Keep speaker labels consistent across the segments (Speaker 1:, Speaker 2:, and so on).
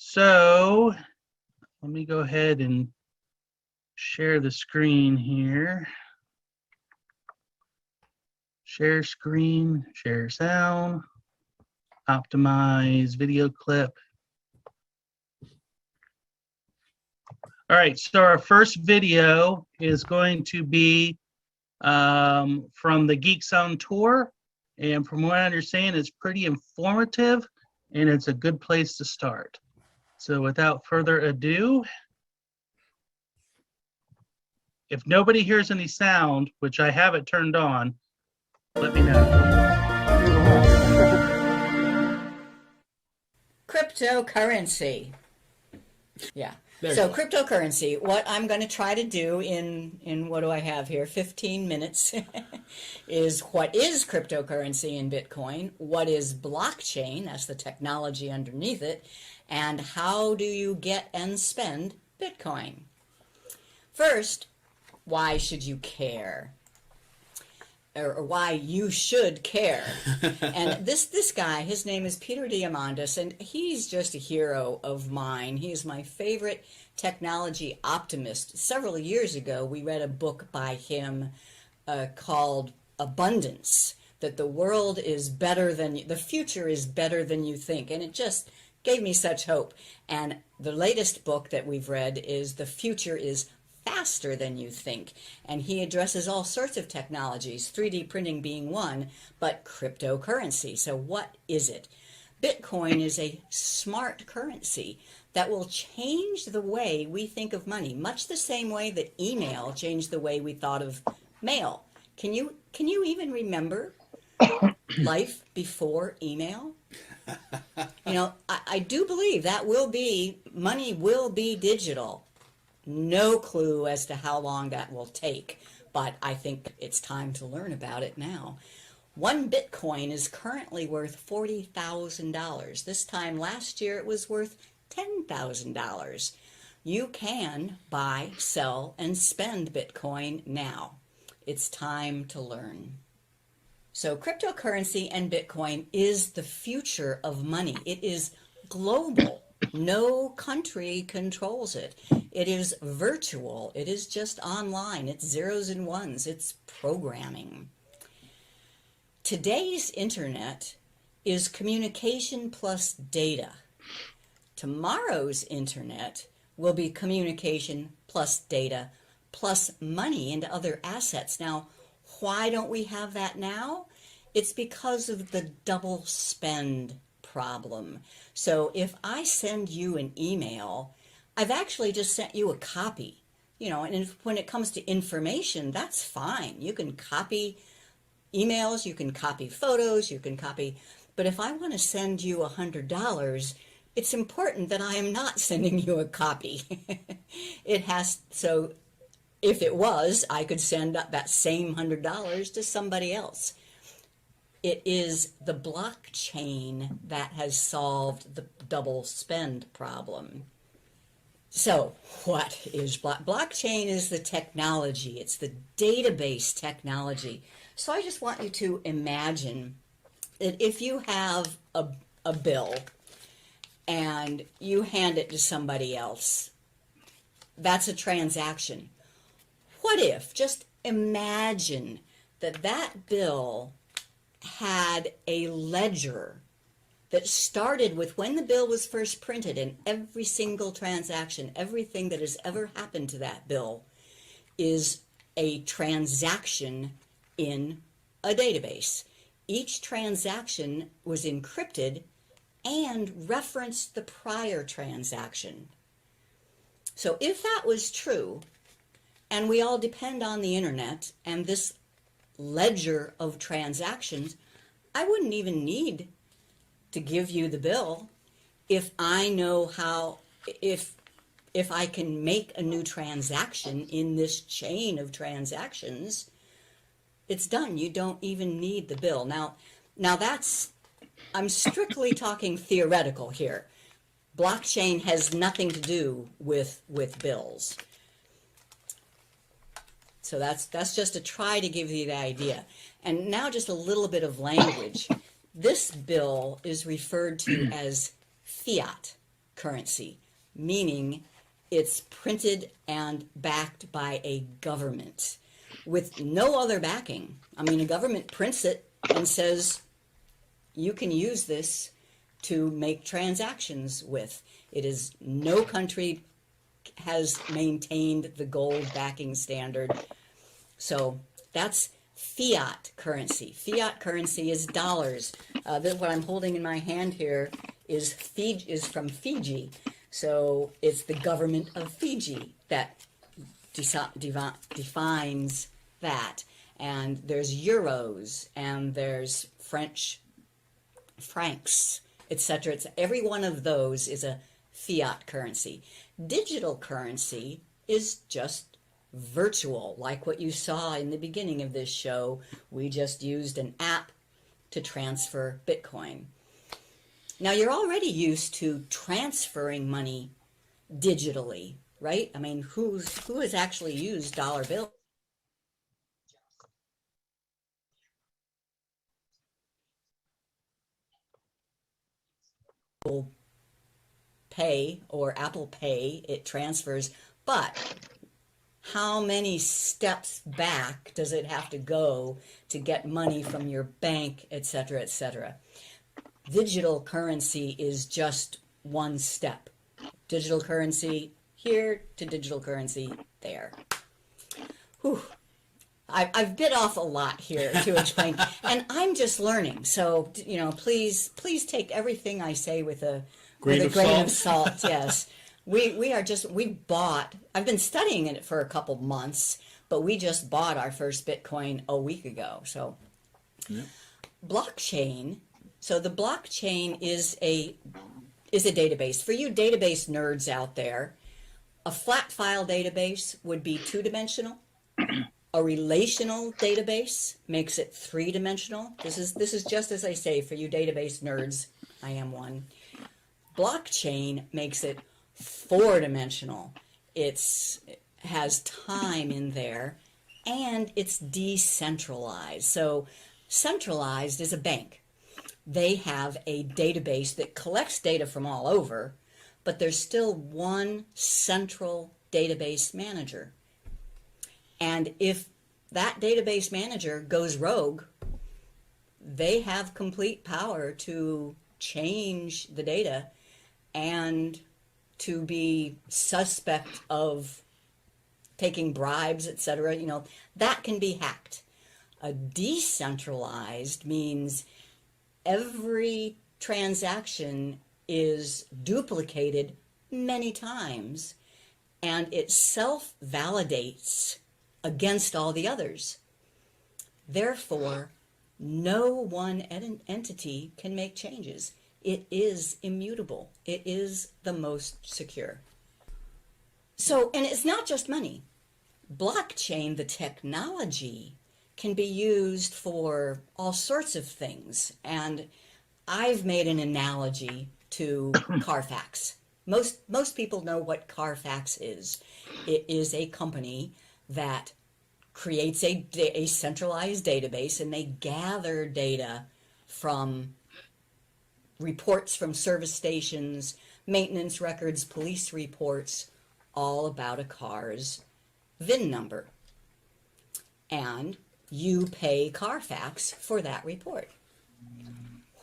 Speaker 1: So let me go ahead and share the screen here. Share screen, share sound, optimize video clip. All right, so our first video is going to be from the Geek Squad tour. And from what I understand, it's pretty informative and it's a good place to start. So without further ado, if nobody hears any sound, which I have it turned on, let me know.
Speaker 2: Cryptocurrency. Yeah. So cryptocurrency, what I'm going to try to do in what do I have here, 15 minutes, is what is cryptocurrency in Bitcoin, what is blockchain, that's the technology underneath it, and how do you get and spend Bitcoin. First, why should you care? Or why you should care. And this guy, his name is Peter Diamandis, and he's just a hero of mine. He is my favorite technology optimist. Several years ago, we read a book by him called Abundance, that the world is better than, the future is better than you think. And it just gave me such hope. And the latest book that we've read is The Future is Faster Than You Think, and he addresses all sorts of technologies, 3D printing being one, but cryptocurrency. So what is it? Bitcoin is a smart currency that will change the way we think of money, much the same way that email changed the way we thought of mail. Can you even remember life before email? You know, I do believe that money will be digital. No clue as to how long that will take, but I think it's time to learn about it now. One Bitcoin is currently worth $40,000. This time last year it was worth $10,000. You can buy, sell, and spend Bitcoin now. It's time to learn. So cryptocurrency and Bitcoin is the future of money. It is global. No country controls it. It is virtual. It is just online. It's zeros and ones. It's programming. Today's internet is communication plus data. Tomorrow's internet will be communication plus data plus money and other assets. Now, why don't we have that now? It's because of the double spend problem. So if I send you an email, I've actually just sent you a copy, you know, and when it comes to information, that's fine. You can copy emails, you can copy photos, you can copy, but if I want to send you $100, it's important that I am not sending you a copy. So if it was, I could send that same $100 to somebody else. It is the blockchain that has solved the double spend problem. So what is blockchain? Is the technology. It's the database technology. So I just want you to imagine that if you have a bill and you hand it to somebody else, that's a transaction. What if, just imagine that bill had a ledger that started with when the bill was first printed, and every single transaction, everything that has ever happened to that bill is a transaction in a database. Each transaction was encrypted and referenced the prior transaction. So if that was true, and we all depend on the internet and this ledger of transactions, I wouldn't even need to give you the bill if I know how, if I can make a new transaction in this chain of transactions, it's done. You don't even need the bill. Now that's, I'm strictly talking theoretical here. Blockchain has nothing to do with bills. So that's just to try to give you the idea. And now just a little bit of language. This bill is referred to as fiat currency, meaning it's printed and backed by a government with no other backing. I mean, a government prints it and says, you can use this to make transactions with. It is, no country has maintained the gold backing standard. So that's fiat currency. Fiat currency is dollars. What I'm holding in my hand here is from Fiji. So it's the government of Fiji that defines that. And there's euros, and there's French francs, etc. Every one of those is a fiat currency. Digital currency is just virtual, like what you saw in the beginning of this show. We just used an app to transfer Bitcoin. Now, you're already used to transferring money digitally, right? I mean, who has actually used dollar bills? Pay or Apple Pay, it transfers, but how many steps back does it have to go to get money from your bank, etc., etc.? Digital currency is just one step. Digital currency here to digital currency there. Whew. I've bit off a lot here to explain, and I'm just learning. So, please take everything I say with a grain of salt. Yes, I've been studying it for a couple months, but we just bought our first Bitcoin a week ago. So, yeah. Blockchain. So the blockchain is a database. For you database nerds out there, a flat file database would be two-dimensional. A relational database makes it three-dimensional. This is just as I say for you database nerds. I am one. Blockchain makes it four-dimensional. It has time in there, and it's decentralized. So centralized is a bank. They have a database that collects data from all over, but there's still one central database manager. And if that database manager goes rogue, they have complete power to change the data and to be suspect of taking bribes, etc. That can be hacked. A decentralized means every transaction is duplicated many times, and it self-validates against all the others. Therefore, no one entity can make changes. It is immutable. It is the most secure. So, and it's not just money. Blockchain, the technology, can be used for all sorts of things. And I've made an analogy to Carfax. Most people know what Carfax is. It is a company that creates a centralized database, and they gather data from reports from service stations, maintenance records, police reports, all about a car's VIN number. And you pay Carfax for that report.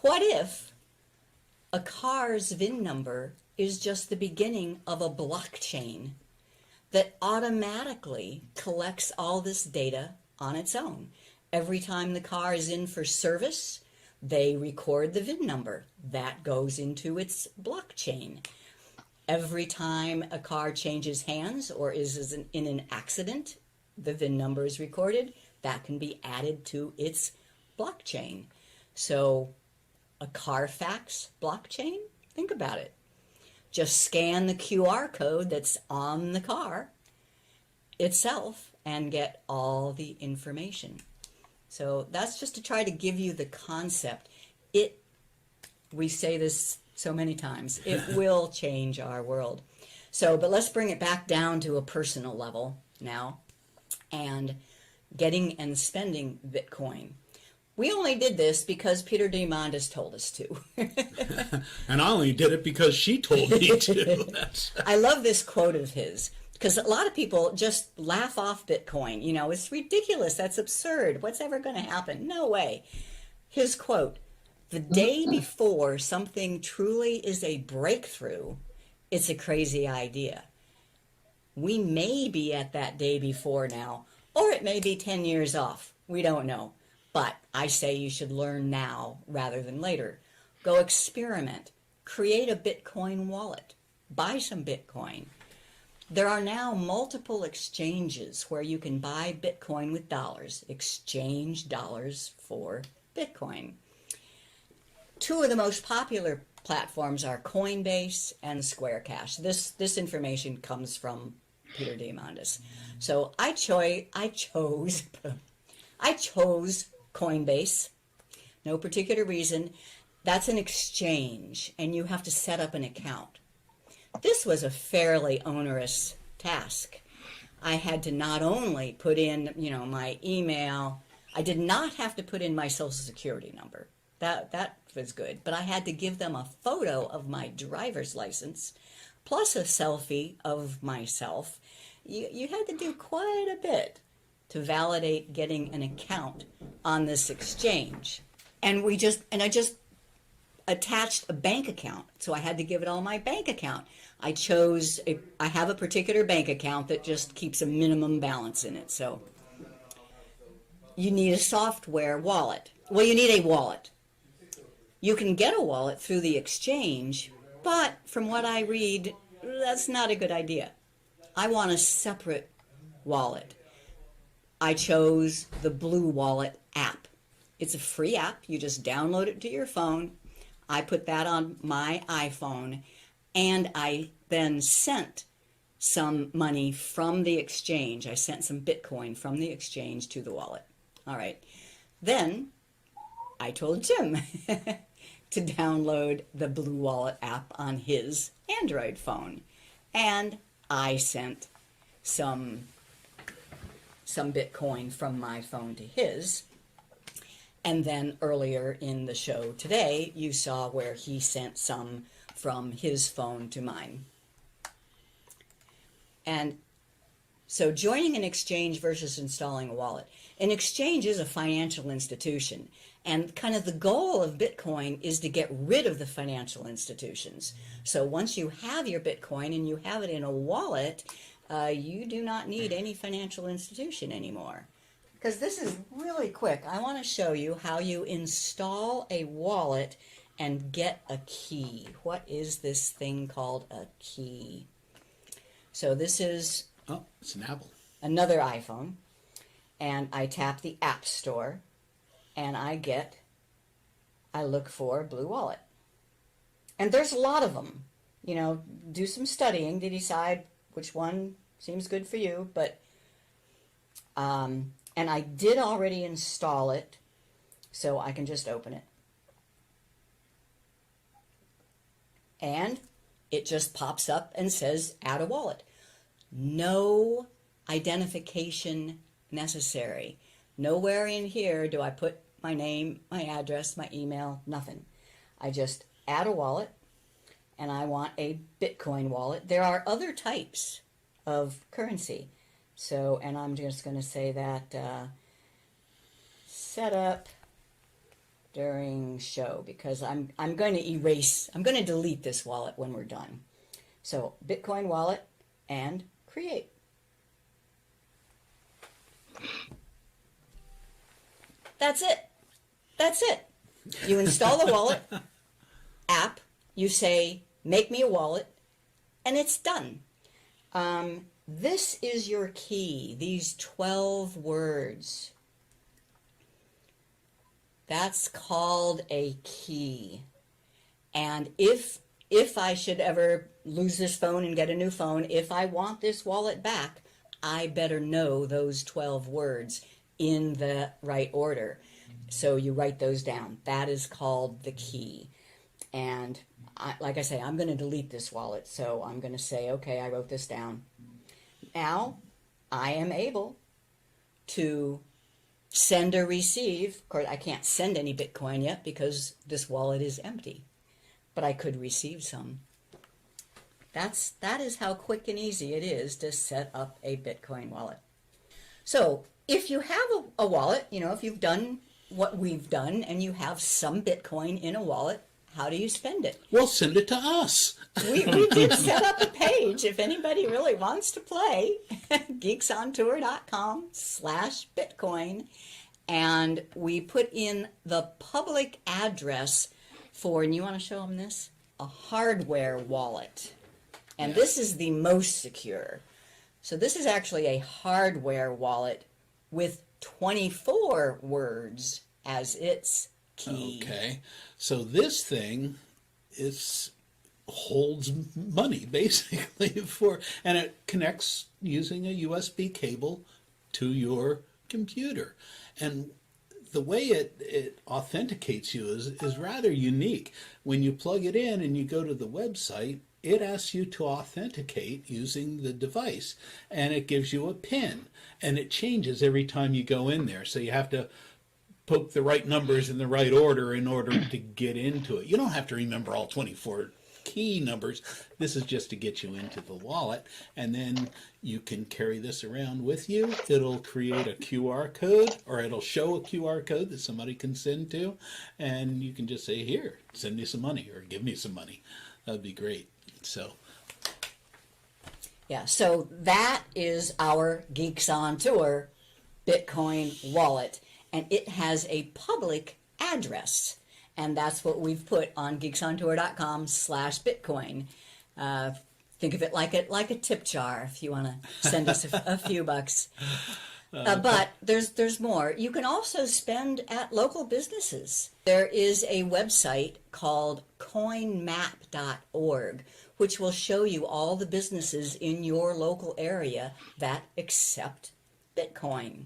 Speaker 2: What if a car's VIN number is just the beginning of a blockchain that automatically collects all this data on its own? Every time the car is in for service, they record the VIN number. That goes into its blockchain. Every time a car changes hands or is in an accident, the VIN number is recorded. That can be added to its blockchain. So a Carfax blockchain, think about it. Just scan the QR code that's on the car itself and get all the information. So that's just to try to give you the concept. We say this so many times, it will change our world. So, but let's bring it back down to a personal level now, and getting and spending Bitcoin. We only did this because Peter Diamandis told us to.
Speaker 3: And I only did it because she told me to.
Speaker 2: I love this quote of his, because a lot of people just laugh off Bitcoin. You know, it's ridiculous. That's absurd. What's ever going to happen? No way. His quote, "The day before something truly is a breakthrough, it's a crazy idea." We may be at that day before now, or it may be 10 years off. We don't know. But I say you should learn now rather than later. Go experiment. Create a Bitcoin wallet. Buy some Bitcoin. There are now multiple exchanges where you can buy Bitcoin with dollars. Exchange dollars for Bitcoin. Two of the most popular platforms are Coinbase and Square Cash. This information comes from Peter Diamandis. So I chose Coinbase. No particular reason. That's an exchange, and you have to set up an account. This was a fairly onerous task. I had to not only put in, my email. I did not have to put in my social security number. That was good. But I had to give them a photo of my driver's license, plus a selfie of myself. You had to do quite a bit to validate getting an account on this exchange. And I just attached a bank account. So I had to give it all my bank account. I have a particular bank account that just keeps a minimum balance in it. So you need a software wallet. Well, you need a wallet. You can get a wallet through the exchange, but from what I read, that's not a good idea. I want a separate wallet. I chose the Blue Wallet app. It's a free app. You just download it to your phone. I put that on my iPhone, and I then sent some money from the exchange. I sent some Bitcoin from the exchange to the wallet. All right. Then I told Jim to download the Blue Wallet app on his Android phone, and I sent some Bitcoin from my phone to his. And then earlier in the show today, you saw where he sent some from his phone to mine. And so joining an exchange versus installing a wallet. An exchange is a financial institution. And kind of the goal of Bitcoin is to get rid of the financial institutions. So once you have your Bitcoin and you have it in a wallet, you do not need any financial institution anymore. Because this is really quick. I want to show you how you install a wallet and get a key. What is this thing called a key? So this is
Speaker 3: it's an Apple.
Speaker 2: Another iPhone. And I tap the App Store, and I look for Blue Wallet. And there's a lot of them. Do some studying to decide which one seems good for you. But and I did already install it, so I can just open it. And it just pops up and says, add a wallet. No identification necessary. Nowhere in here do I put my name, my address, my email, nothing. I just add a wallet, and I want a Bitcoin wallet. There are other types of currency. So, and I'm just going to say that set up during show, because I'm going to delete this wallet when we're done. So Bitcoin wallet and create. That's it. You install the wallet app, you say, make me a wallet, and it's done. This is your key, these 12 words. That's called a key. And if I should ever lose this phone and get a new phone, if I want this wallet back, I better know those 12 words in the right order. So you write those down. That is called the key. And like I say, I'm going to delete this wallet. So I'm going to say, okay, I wrote this down. Now I am able to send or receive. Of course, I can't send any Bitcoin yet because this wallet is empty, but I could receive some. That is how quick and easy it is to set up a Bitcoin wallet. So if you have a wallet, if you've done what we've done and you have some Bitcoin in a wallet, how do you spend it?
Speaker 3: Well, send it to us.
Speaker 2: We did set up a page if anybody really wants to play, geeksontour.com/Bitcoin. And we put in the public address for, and you want to show them this? A hardware wallet. And this is the most secure. So this is actually a hardware wallet with 24 words as its key.
Speaker 3: Okay. So this thing holds money basically and it connects using a USB cable to your computer. And the way it authenticates you is rather unique. When you plug it in and you go to the website, it asks you to authenticate using the device, and it gives you a PIN, and it changes every time you go in there. So you have to poke the right numbers in the right order in order to get into it. You don't have to remember all 24 key numbers. This is just to get you into the wallet, and then you can carry this around with you. It'll create a QR code, or it'll show a QR code that somebody can send to, and you can just say, here, send me some money, or give me some money. That'd be great. So
Speaker 2: that is our Geeks on Tour Bitcoin wallet, and it has a public address, and that's what we've put on geeksontour.com/Bitcoin. Think of it like a tip jar if you want to send us a few bucks. But there's more. You can also spend at local businesses. There is a website called coinmap.org, which will show you all the businesses in your local area that accept Bitcoin.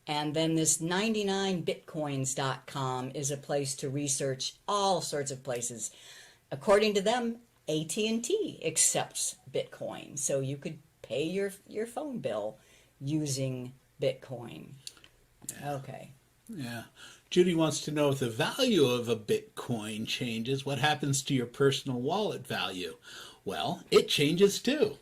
Speaker 2: And then this 99bitcoins.com is a place to research all sorts of places. According to them, AT&T accepts Bitcoin, so you could pay your phone bill using Bitcoin.
Speaker 3: Yeah.
Speaker 2: Okay.
Speaker 3: Yeah. Judy wants to know if the value of a Bitcoin changes, what happens to your personal wallet value? Well, it changes too.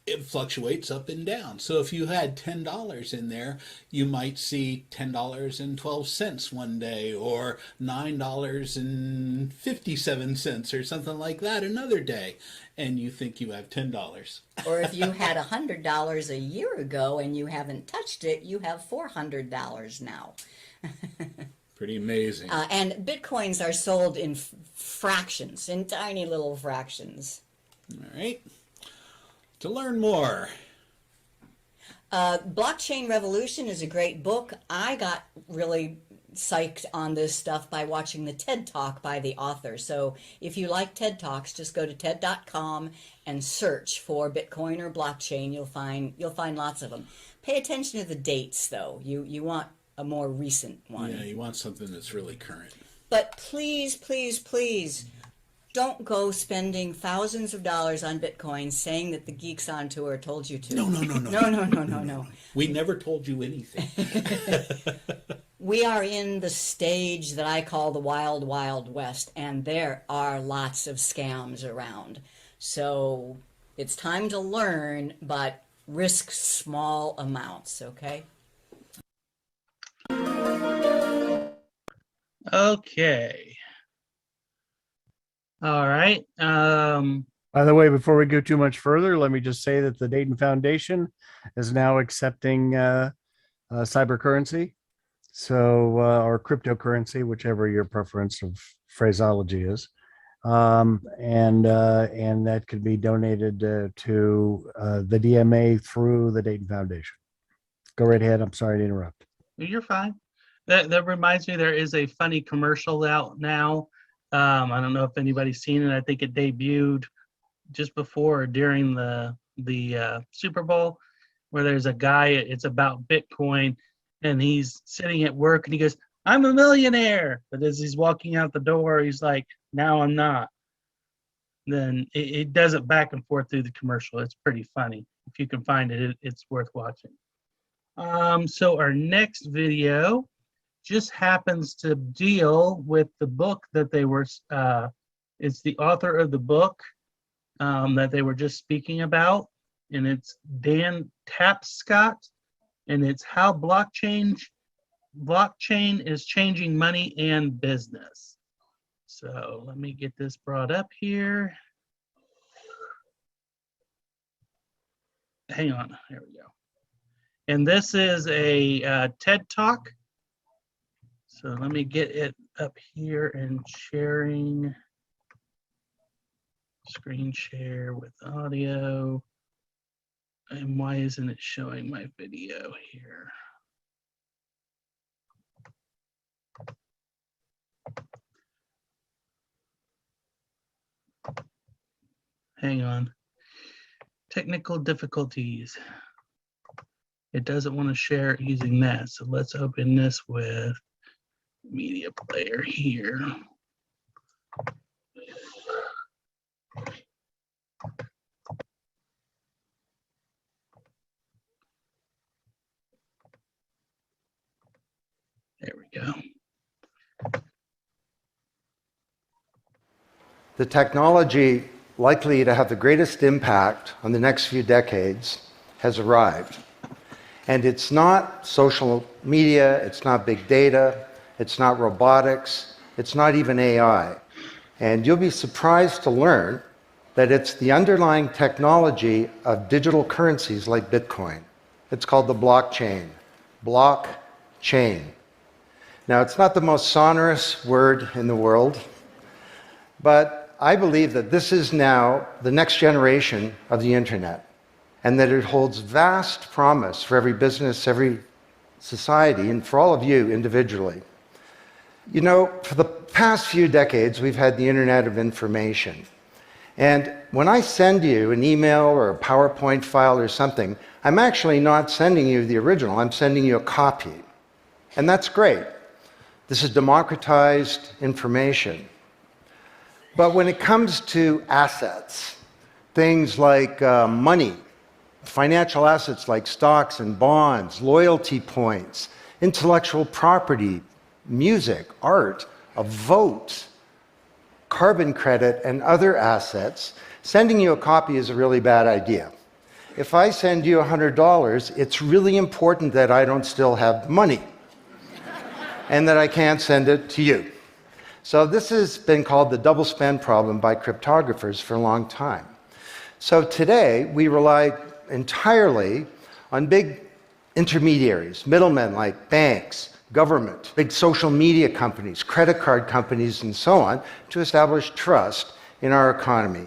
Speaker 3: It fluctuates up and down. So if you had $10 in there, you might see $10.12 one day, or $9.57 or something like that another day, and you think you have $10.
Speaker 2: Or if you had $100 a year ago and you haven't touched it, you have $400 now.
Speaker 3: Pretty amazing.
Speaker 2: And Bitcoins are sold in fractions, in tiny little fractions.
Speaker 3: All right. To learn more,
Speaker 2: Blockchain Revolution is a great book. I got really psyched on this stuff by watching the TED Talk by the author. So if you like TED Talks, just go to TED.com and search for Bitcoin or blockchain. You'll find lots of them. Pay attention to the dates, though. You want a more recent one.
Speaker 3: Yeah, you want something that's really current.
Speaker 2: But please, please, please, don't go spending thousands of dollars on Bitcoin saying that the Geeks on Tour told you to.
Speaker 3: No.
Speaker 2: No.
Speaker 3: We never told you anything.
Speaker 2: We are in the stage that I call the wild, wild west, and there are lots of scams around. So it's time to learn, but risk small amounts, okay?
Speaker 1: Okay. All right.
Speaker 4: By the way, before we go too much further, let me just say that the Dayton Foundation is now accepting cyber currency, or cryptocurrency, whichever your preference of phraseology is, and that could be donated to the DMA through the Dayton Foundation. Go right ahead. I'm sorry to interrupt.
Speaker 1: You're fine. That reminds me, there is a funny commercial out now. I don't know if anybody's seen it. I think it debuted just before or during the Super Bowl, where there's a guy, it's about Bitcoin, and he's sitting at work and he goes, "I'm a millionaire." But as he's walking out the door, he's like, "Now I'm not." Then it does it back and forth through the commercial. It's pretty funny. If you can find it, it's worth watching. So our next video just happens to deal with the book that they were, it's the author of the book that they were just speaking about, and it's Dan Tapscott, and it's how blockchain is changing money and business. So let me get this brought up here. Hang on, there we go. And this is a TED Talk. So let me get it up here and sharing. Screen share with audio. And why isn't it showing my video here? Hang on. Technical difficulties. It doesn't want to share it using that. So let's open this with media player here. There we go.
Speaker 5: The technology likely to have the greatest impact on the next few decades has arrived. And it's not social media, it's not big data, it's not robotics, it's not even AI. And you'll be surprised to learn that it's the underlying technology of digital currencies like Bitcoin. It's called the blockchain. Blockchain. Now, it's not the most sonorous word in the world, but I believe that this is now the next generation of the internet, and that it holds vast promise for every business, every society, and for all of you individually. You know, for the past few decades, we've had the internet of information. And when I send you an email or a PowerPoint file or something, I'm actually not sending you the original, I'm sending you a copy. And that's great. This is democratized information. But when it comes to assets, things like money, financial assets like stocks and bonds, loyalty points, intellectual property, music, art, a vote, carbon credit, and other assets, sending you a copy is a really bad idea. If I send you $100, it's really important that I don't still have money and that I can't send it to you. So this has been called the double spend problem by cryptographers for a long time. So today, we rely entirely on big intermediaries, middlemen like banks, government, big social media companies, credit card companies, and so on, to establish trust in our economy.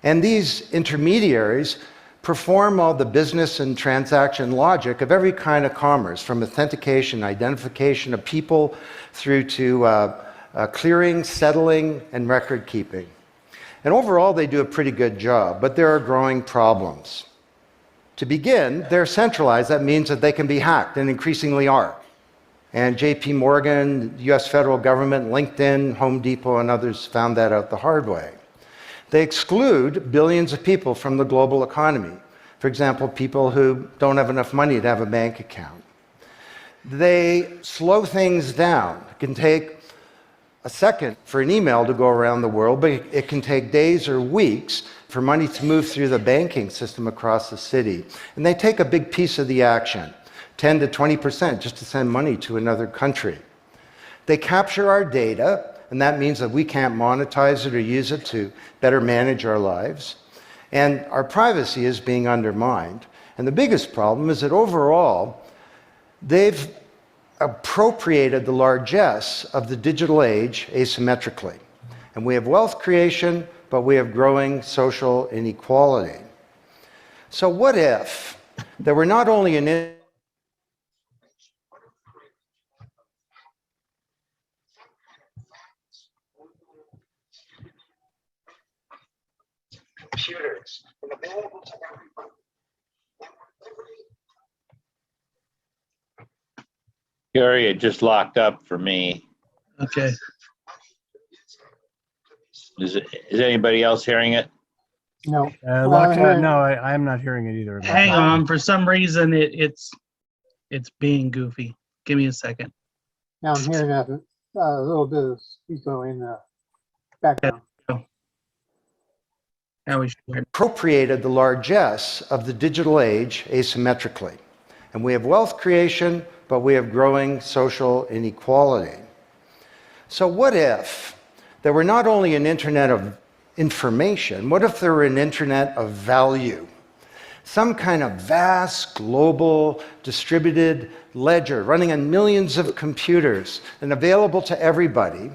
Speaker 5: And these intermediaries perform all the business and transaction logic of every kind of commerce, from authentication, identification of people, through to clearing, settling, and record keeping. And overall, they do a pretty good job, but there are growing problems. To begin, they're centralized. That means that they can be hacked, and increasingly are. And JP Morgan, the US federal government, LinkedIn, Home Depot, and others found that out the hard way. They exclude billions of people from the global economy. For example, people who don't have enough money to have a bank account. They slow things down. It can take a second for an email to go around the world, but it can take days or weeks for money to move through the banking system across the city. And they take a big piece of the action, 10 to 20%, just to send money to another country. They capture our data, and that means that we can't monetize it or use it to better manage our lives. And our privacy is being undermined. And the biggest problem is that overall, they've appropriated the largesse of the digital age asymmetrically. And we have wealth creation, but we have growing social inequality. So what if there were not only an computers and available to everyone?
Speaker 6: Gary, it just locked up for me.
Speaker 1: Okay.
Speaker 6: Is anybody else hearing it?
Speaker 4: No, I'm not hearing it either.
Speaker 1: Hang on. For some reason, it's It's being goofy. Give me a second.
Speaker 7: Now I'm hearing a little bit of echo in the background.
Speaker 1: Now we should.
Speaker 5: Appropriated the largesse of the digital age asymmetrically. And we have wealth creation, but we have growing social inequality. So what if there were not only an internet of information, what if there were an internet of value? Some kind of vast, global, distributed ledger running on millions of computers and available to everybody,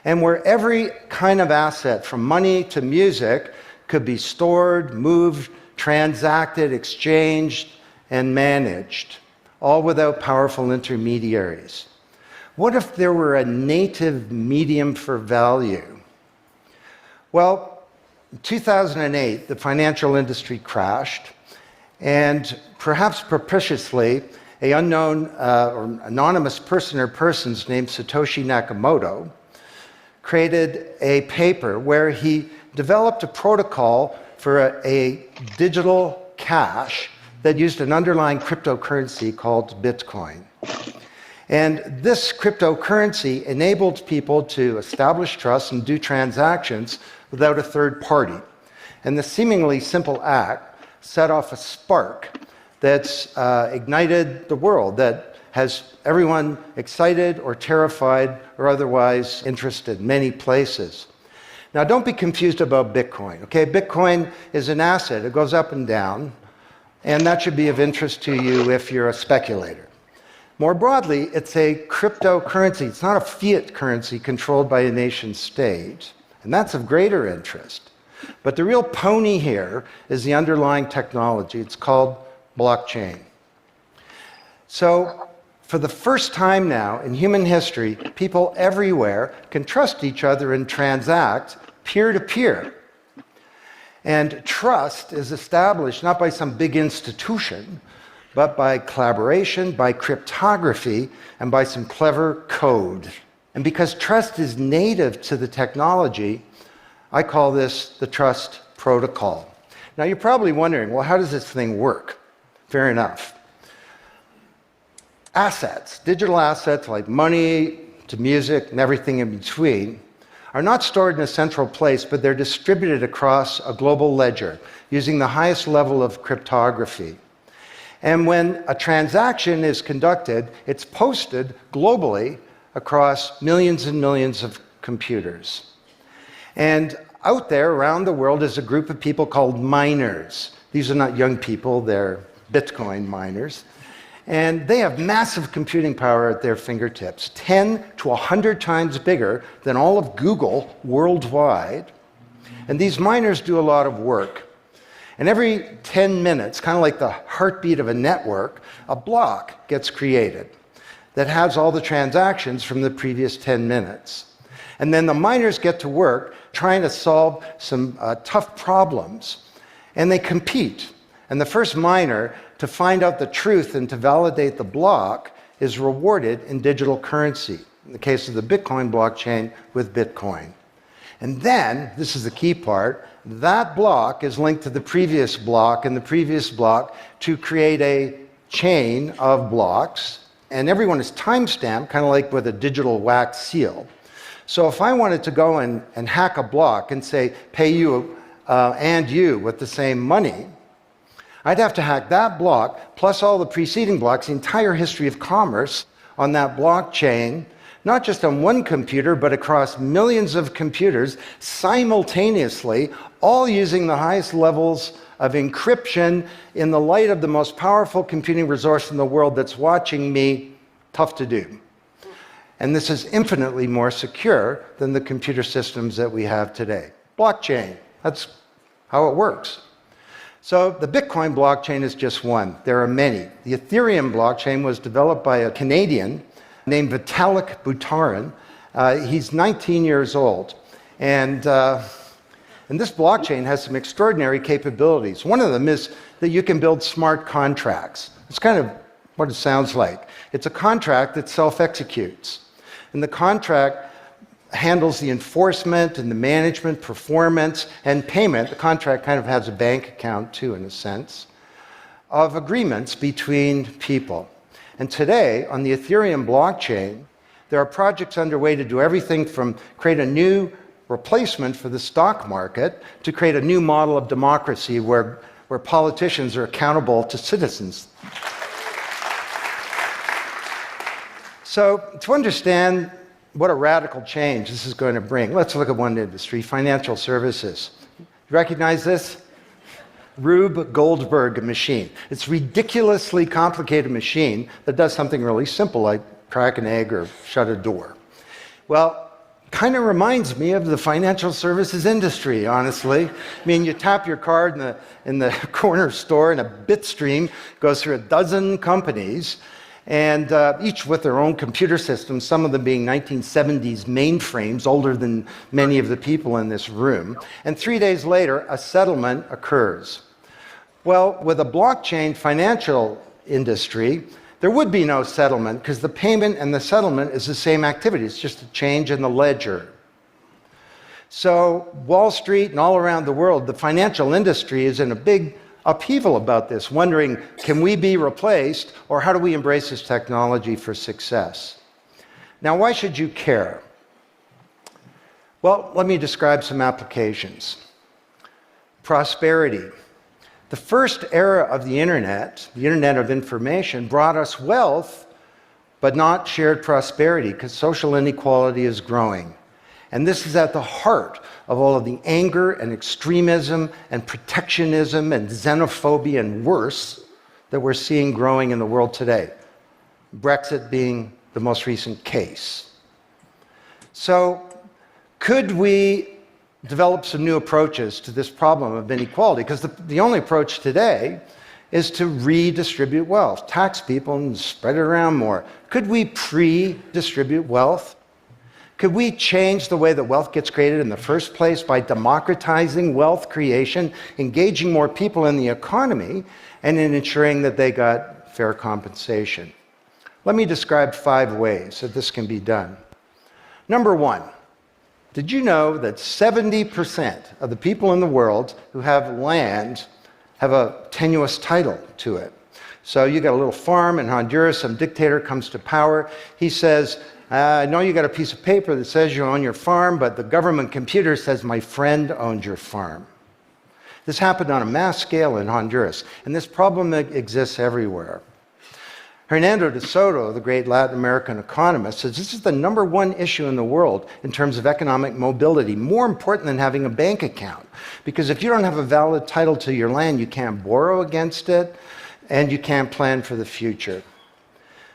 Speaker 5: and where every kind of asset, from money to music, could be stored, moved, transacted, exchanged, and managed, all without powerful intermediaries. What if there were a native medium for value? Well, in 2008, the financial industry crashed, and perhaps propitiously, an unknown or anonymous person or persons named Satoshi Nakamoto created a paper where he developed a protocol for a digital cash that used an underlying cryptocurrency called Bitcoin. And this cryptocurrency enabled people to establish trust and do transactions without a third party. And the seemingly simple act set off a spark that's ignited the world, that has everyone excited or terrified or otherwise interested in many places. Now, don't be confused about Bitcoin, okay? Bitcoin is an asset. It goes up and down, and that should be of interest to you if you're a speculator. More broadly, it's a cryptocurrency. It's not a fiat currency controlled by a nation state, and that's of greater interest. But the real pony here is the underlying technology. It's called blockchain. So, for the first time now in human history, people everywhere can trust each other and transact peer-to-peer. And trust is established not by some big institution, but by collaboration, by cryptography, and by some clever code. And because trust is native to the technology, I call this the trust protocol. Now you're probably wondering, well, how does this thing work? Fair enough. Assets, digital assets like money to music and everything in between, are not stored in a central place, but they're distributed across a global ledger using the highest level of cryptography. And when a transaction is conducted, it's posted globally across millions and millions of computers. And out there around the world is a group of people called miners. These are not young people, they're Bitcoin miners. And they have massive computing power at their fingertips, 10 to 100 times bigger than all of Google worldwide. And these miners do a lot of work. And every 10 minutes, kind of like the heartbeat of a network, a block gets created that has all the transactions from the previous 10 minutes. And then the miners get to work trying to solve some tough problems. And they compete. And the first miner to find out the truth and to validate the block is rewarded in digital currency. In the case of the Bitcoin blockchain, with Bitcoin. And then, this is the key part, that block is linked to the previous block and the previous block to create a chain of blocks. And everyone is timestamped, kind of like with a digital wax seal. So if I wanted to go and hack a block and say, pay you and you with the same money, I'd have to hack that block, plus all the preceding blocks, the entire history of commerce on that blockchain, not just on one computer, but across millions of computers simultaneously, all using the highest levels of encryption in the light of the most powerful computing resource in the world that's watching me. Tough to do. And this is infinitely more secure than the computer systems that we have today. Blockchain, that's how it works. So the Bitcoin blockchain is just one. There are many. The Ethereum blockchain was developed by a Canadian named Vitalik Buterin. He's 19 years old. And this blockchain has some extraordinary capabilities. One of them is that you can build smart contracts. It's kind of what it sounds like. It's a contract that self-executes. And the contract handles the enforcement and the management, performance, and payment. The contract kind of has a bank account too, in a sense, of agreements between people. And today, on the Ethereum blockchain, there are projects underway to do everything from create a new replacement for the stock market to create a new model of democracy where politicians are accountable to citizens. So to understand what a radical change this is going to bring, let's look at one industry, financial services. You recognize this? Rube Goldberg machine. It's a ridiculously complicated machine that does something really simple like crack an egg or shut a door. Well, kind of reminds me of the financial services industry, honestly. I mean, you tap your card in the corner store and a bit stream goes through a dozen companies, and each with their own computer systems, some of them being 1970s mainframes, older than many of the people in this room. And 3 days later, a settlement occurs. Well, with a blockchain financial industry, there would be no settlement because the payment and the settlement is the same activity. It's just a change in the ledger. So Wall Street and all around the world, the financial industry is in a big upheaval about this, wondering, can we be replaced, or how do we embrace this technology for success? Now, why should you care? Well, let me describe some applications. Prosperity. The first era of the Internet of information, brought us wealth, but not shared prosperity, because social inequality is growing. And this is at the heart of all of the anger and extremism and protectionism and xenophobia and worse that we're seeing growing in the world today. Brexit being the most recent case. So, could we develop some new approaches to this problem of inequality? Because the only approach today is to redistribute wealth, tax people and spread it around more. Could we pre-distribute wealth? Could we change the way that wealth gets created in the first place by democratizing wealth creation, engaging more people in the economy, and in ensuring that they got fair compensation? Let me describe 5 ways that this can be done. Number 1, did you know that 70% of the people in the world who have land have a tenuous title to it? So you got a little farm in Honduras, some dictator comes to power. He says, I know you got a piece of paper that says you own your farm, but the government computer says my friend owns your farm. This happened on a mass scale in Honduras, and this problem exists everywhere. Hernando de Soto, the great Latin American economist, says this is the #1 issue in the world in terms of economic mobility, more important than having a bank account. Because if you don't have a valid title to your land, you can't borrow against it, and you can't plan for the future.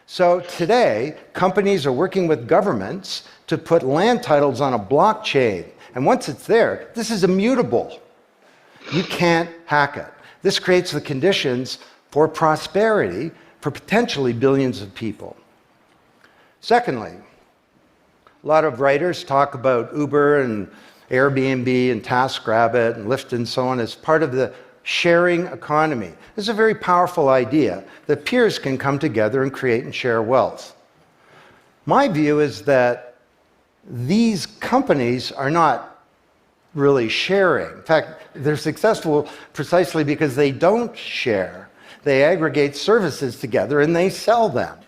Speaker 5: So today, companies are working with governments to put land titles on a blockchain. And once it's there, this is immutable. You can't hack it. This creates the conditions for prosperity for potentially billions of people. Secondly, a lot of writers talk about Uber and Airbnb and TaskRabbit and Lyft and so on as part of the sharing economy. This is a very powerful idea that peers can come together and create and share wealth. My view is that these companies are not really sharing. In fact, they're successful precisely because they don't share. They aggregate services together and they sell them.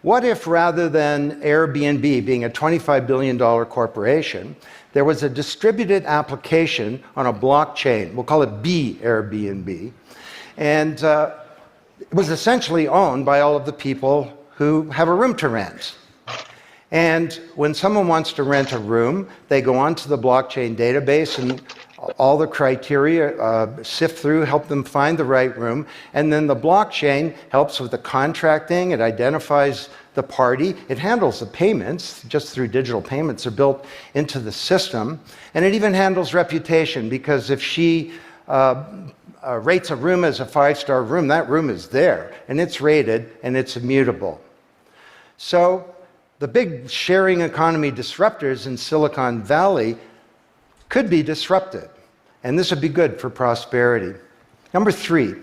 Speaker 5: What if rather than Airbnb being a $25 billion corporation, there was a distributed application on a blockchain, we'll call it B Airbnb, and it was essentially owned by all of the people who have a room to rent. And when someone wants to rent a room, they go onto the blockchain database and all the criteria sift through, help them find the right room, and then the blockchain helps with the contracting, it identifies the party, it handles the payments, just through digital payments are built into the system, and it even handles reputation, because if she rates a room as a 5-star room, that room is there, and it's rated, and it's immutable. So the big sharing economy disruptors in Silicon Valley could be disrupted, and this would be good for prosperity. Number 3,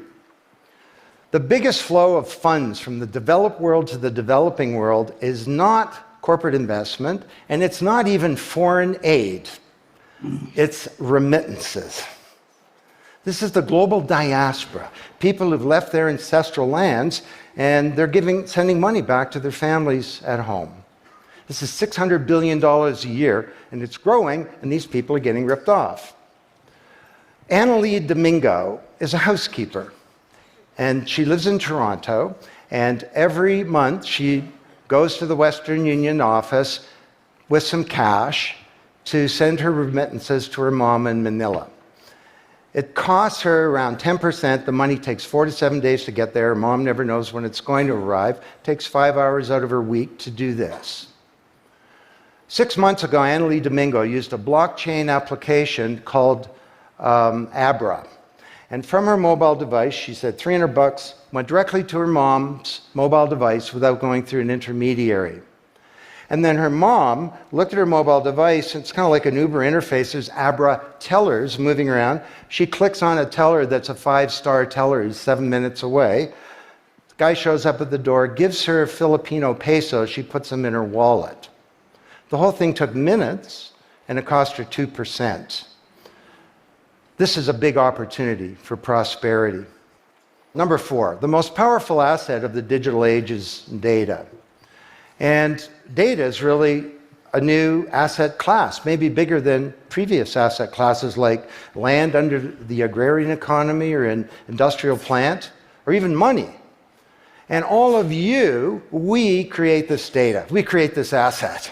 Speaker 5: the biggest flow of funds from the developed world to the developing world is not corporate investment, and it's not even foreign aid. It's remittances. This is the global diaspora, people who've left their ancestral lands and they're sending money back to their families at home. This is $600 billion a year, and it's growing, and these people are getting ripped off. Annalie Domingo is a housekeeper, and she lives in Toronto, and every month she goes to the Western Union office with some cash to send her remittances to her mom in Manila. It costs her around 10%. The money takes 4 to 7 days to get there. Her mom never knows when it's going to arrive. It takes 5 hours out of her week to do this. 6 months ago, Annalie Domingo used a blockchain application called Abra. And from her mobile device, she said $300 went directly to her mom's mobile device without going through an intermediary. And then her mom looked at her mobile device, and it's kind of like an Uber interface. There's Abra tellers moving around. She clicks on a teller that's a 5-star teller. He's 7 minutes away. The guy shows up at the door, gives her Filipino pesos. She puts them in her wallet. The whole thing took minutes, and it cost her 2%. This is a big opportunity for prosperity. Number 4, the most powerful asset of the digital age is data. And data is really a new asset class, maybe bigger than previous asset classes like land under the agrarian economy or an industrial plant, or even money. And all of you, we create this data. We create this asset.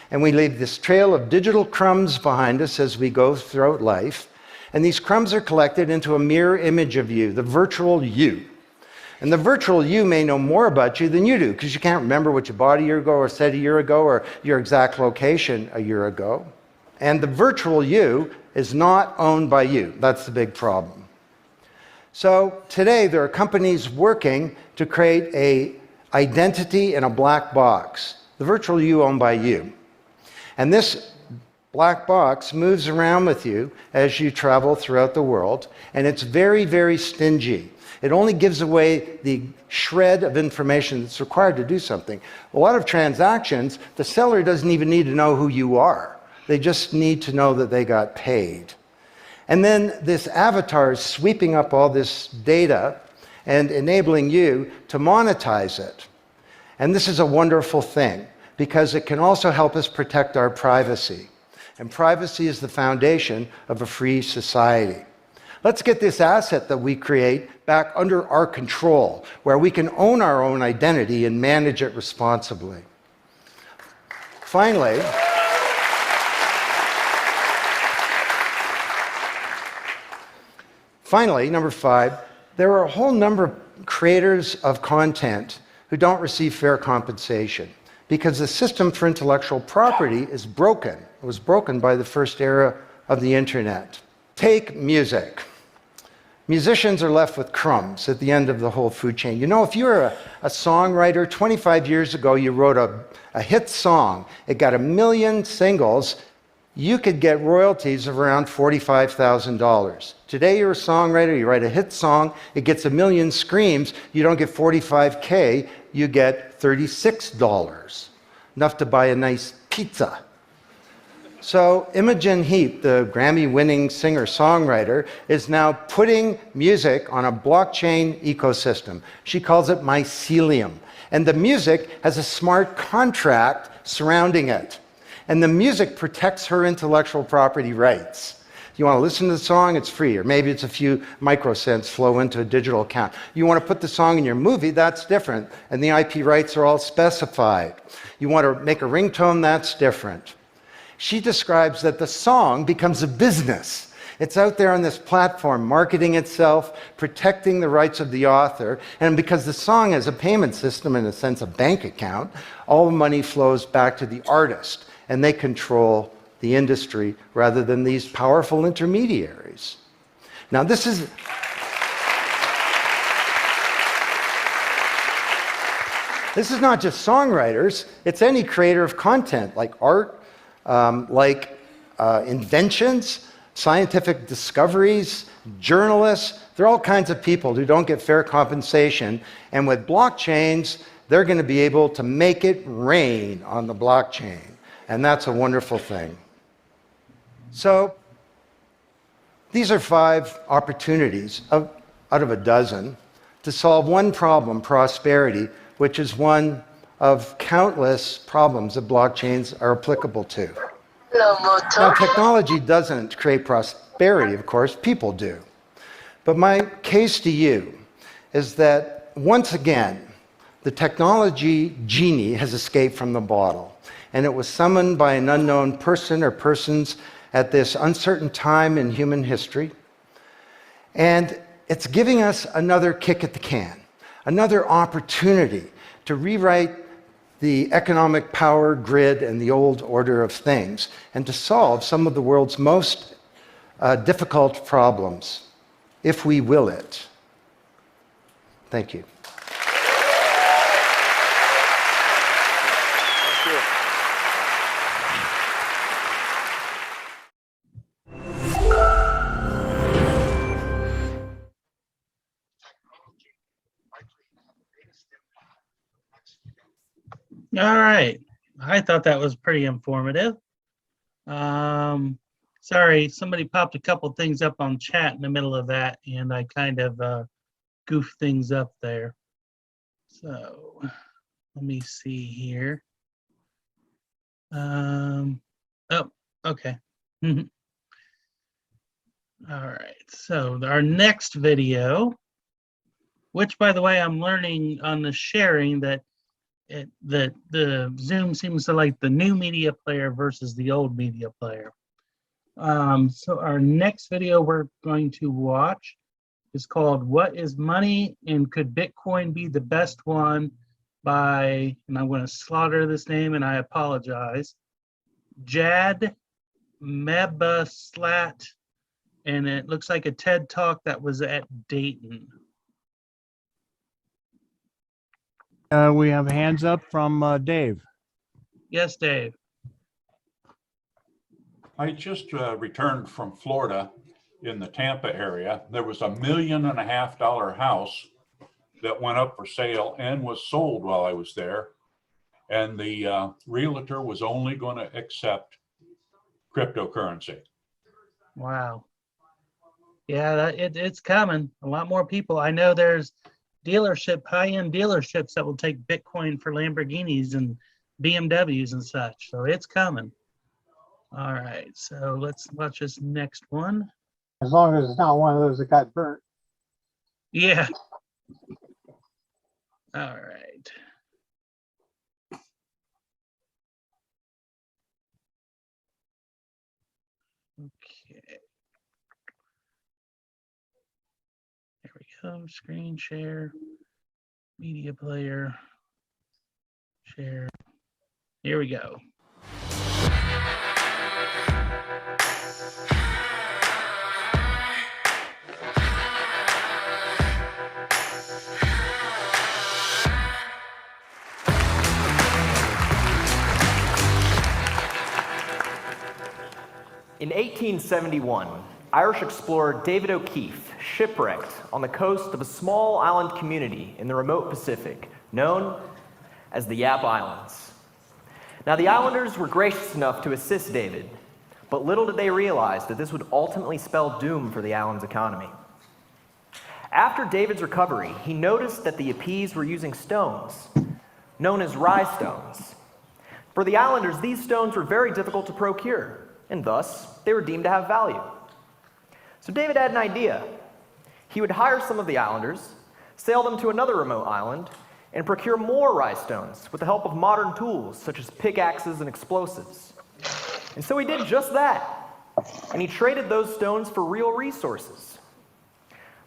Speaker 5: And we leave this trail of digital crumbs behind us as we go throughout life. And these crumbs are collected into a mirror image of you, the virtual you. And the virtual you may know more about you than you do, because you can't remember what you bought a year ago or said a year ago or your exact location a year ago. And the virtual you is not owned by you. That's the big problem. So today there are companies working to create an identity in a black box. The virtual you owned by you. And this black box moves around with you as you travel throughout the world, and it's very, very stingy. It only gives away the shred of information that's required to do something. A lot of transactions, the seller doesn't even need to know who you are. They just need to know that they got paid. And then this avatar is sweeping up all this data and enabling you to monetize it. And this is a wonderful thing, because it can also help us protect our privacy. And privacy is the foundation of a free society. Let's get this asset that we create back under our control, where we can own our own identity and manage it responsibly. Finally, number 5, there are a whole number of creators of content who don't receive fair compensation, because the system for intellectual property is broken. It was broken by the first era of the internet. Take music. Musicians are left with crumbs at the end of the whole food chain. You know, if you're a songwriter, 25 years ago you wrote a hit song, it got 1 million singles, you could get royalties of around $45,000. Today you're a songwriter, you write a hit song, it gets 1 million streams, you don't get $45K, you get $36. Enough to buy a nice pizza. So Imogen Heap, the Grammy-winning singer-songwriter, is now putting music on a blockchain ecosystem. She calls it mycelium. And the music has a smart contract surrounding it. And the music protects her intellectual property rights. You want to listen to the song, it's free, or maybe it's a few microcents flow into a digital account. You want to put the song in your movie, that's different, and the IP rights are all specified. You want to make a ringtone, that's different. She describes that the song becomes a business. It's out there on this platform, marketing itself, protecting the rights of the author, and because the song has a payment system, in a sense a bank account, all the money flows back to the artist, and they control the industry rather than these powerful intermediaries. Now this is not just songwriters, it's any creator of content, like art, inventions, scientific discoveries, journalists. There are all kinds of people who don't get fair compensation, and with blockchains, they're going to be able to make it rain on the blockchain, and that's a wonderful thing. So These are 5 opportunities out of a dozen to solve one problem, prosperity, which is one of countless problems that blockchains are applicable to. Now, technology doesn't create prosperity, of course, people do. But my case to you is that, once again, the technology genie has escaped from the bottle, and it was summoned by an unknown person or persons at this uncertain time in human history. And it's giving us another kick at the can, another opportunity to rewrite the economic power grid and the old order of things, and to solve some of the world's most difficult problems, if we will it. Thank you.
Speaker 1: All right. I thought that was pretty informative. Sorry, somebody popped a couple things up on chat in the middle of that, and I kind of goofed things up there. So let me see here. Oh, okay. All right. So our next video, which, by the way, I'm learning on the sharing that the Zoom seems to like the new media player versus the old media player. So our next video we're going to watch is called "What is Money and Could Bitcoin Be the Best One?" by, and I'm going to slaughter this name and I apologize, Jad Mebaslat, and it looks like a TED Talk that was at Dayton.
Speaker 4: We have hands up from Dave.
Speaker 1: Yes, Dave.
Speaker 8: I just returned from Florida in the Tampa area. There was $1.5 million house that went up for sale and was sold while I was there. And the realtor was only going to accept cryptocurrency.
Speaker 1: Wow. Yeah, it's coming. A lot more people. I know there's high-end dealerships that will take Bitcoin for Lamborghinis and BMWs and such. So it's coming. All right, so let's watch this next one.
Speaker 7: As long as it's not one of those that got burnt.
Speaker 1: Yeah. All right. Okay. There we go. Screen share, media player, share. Here we go.
Speaker 9: In 1871, Irish explorer David O'Keefe shipwrecked on the coast of a small island community in the remote Pacific known as the Yap Islands. Now, the islanders were gracious enough to assist David, but little did they realize that this would ultimately spell doom for the island's economy. After David's recovery, he noticed that the Yapese were using stones, known as rye stones. For the islanders, these stones were very difficult to procure, and thus, they were deemed to have value. So David had an idea. He would hire some of the islanders, sail them to another remote island, and procure more rye stones with the help of modern tools such as pickaxes and explosives. And so he did just that, and he traded those stones for real resources.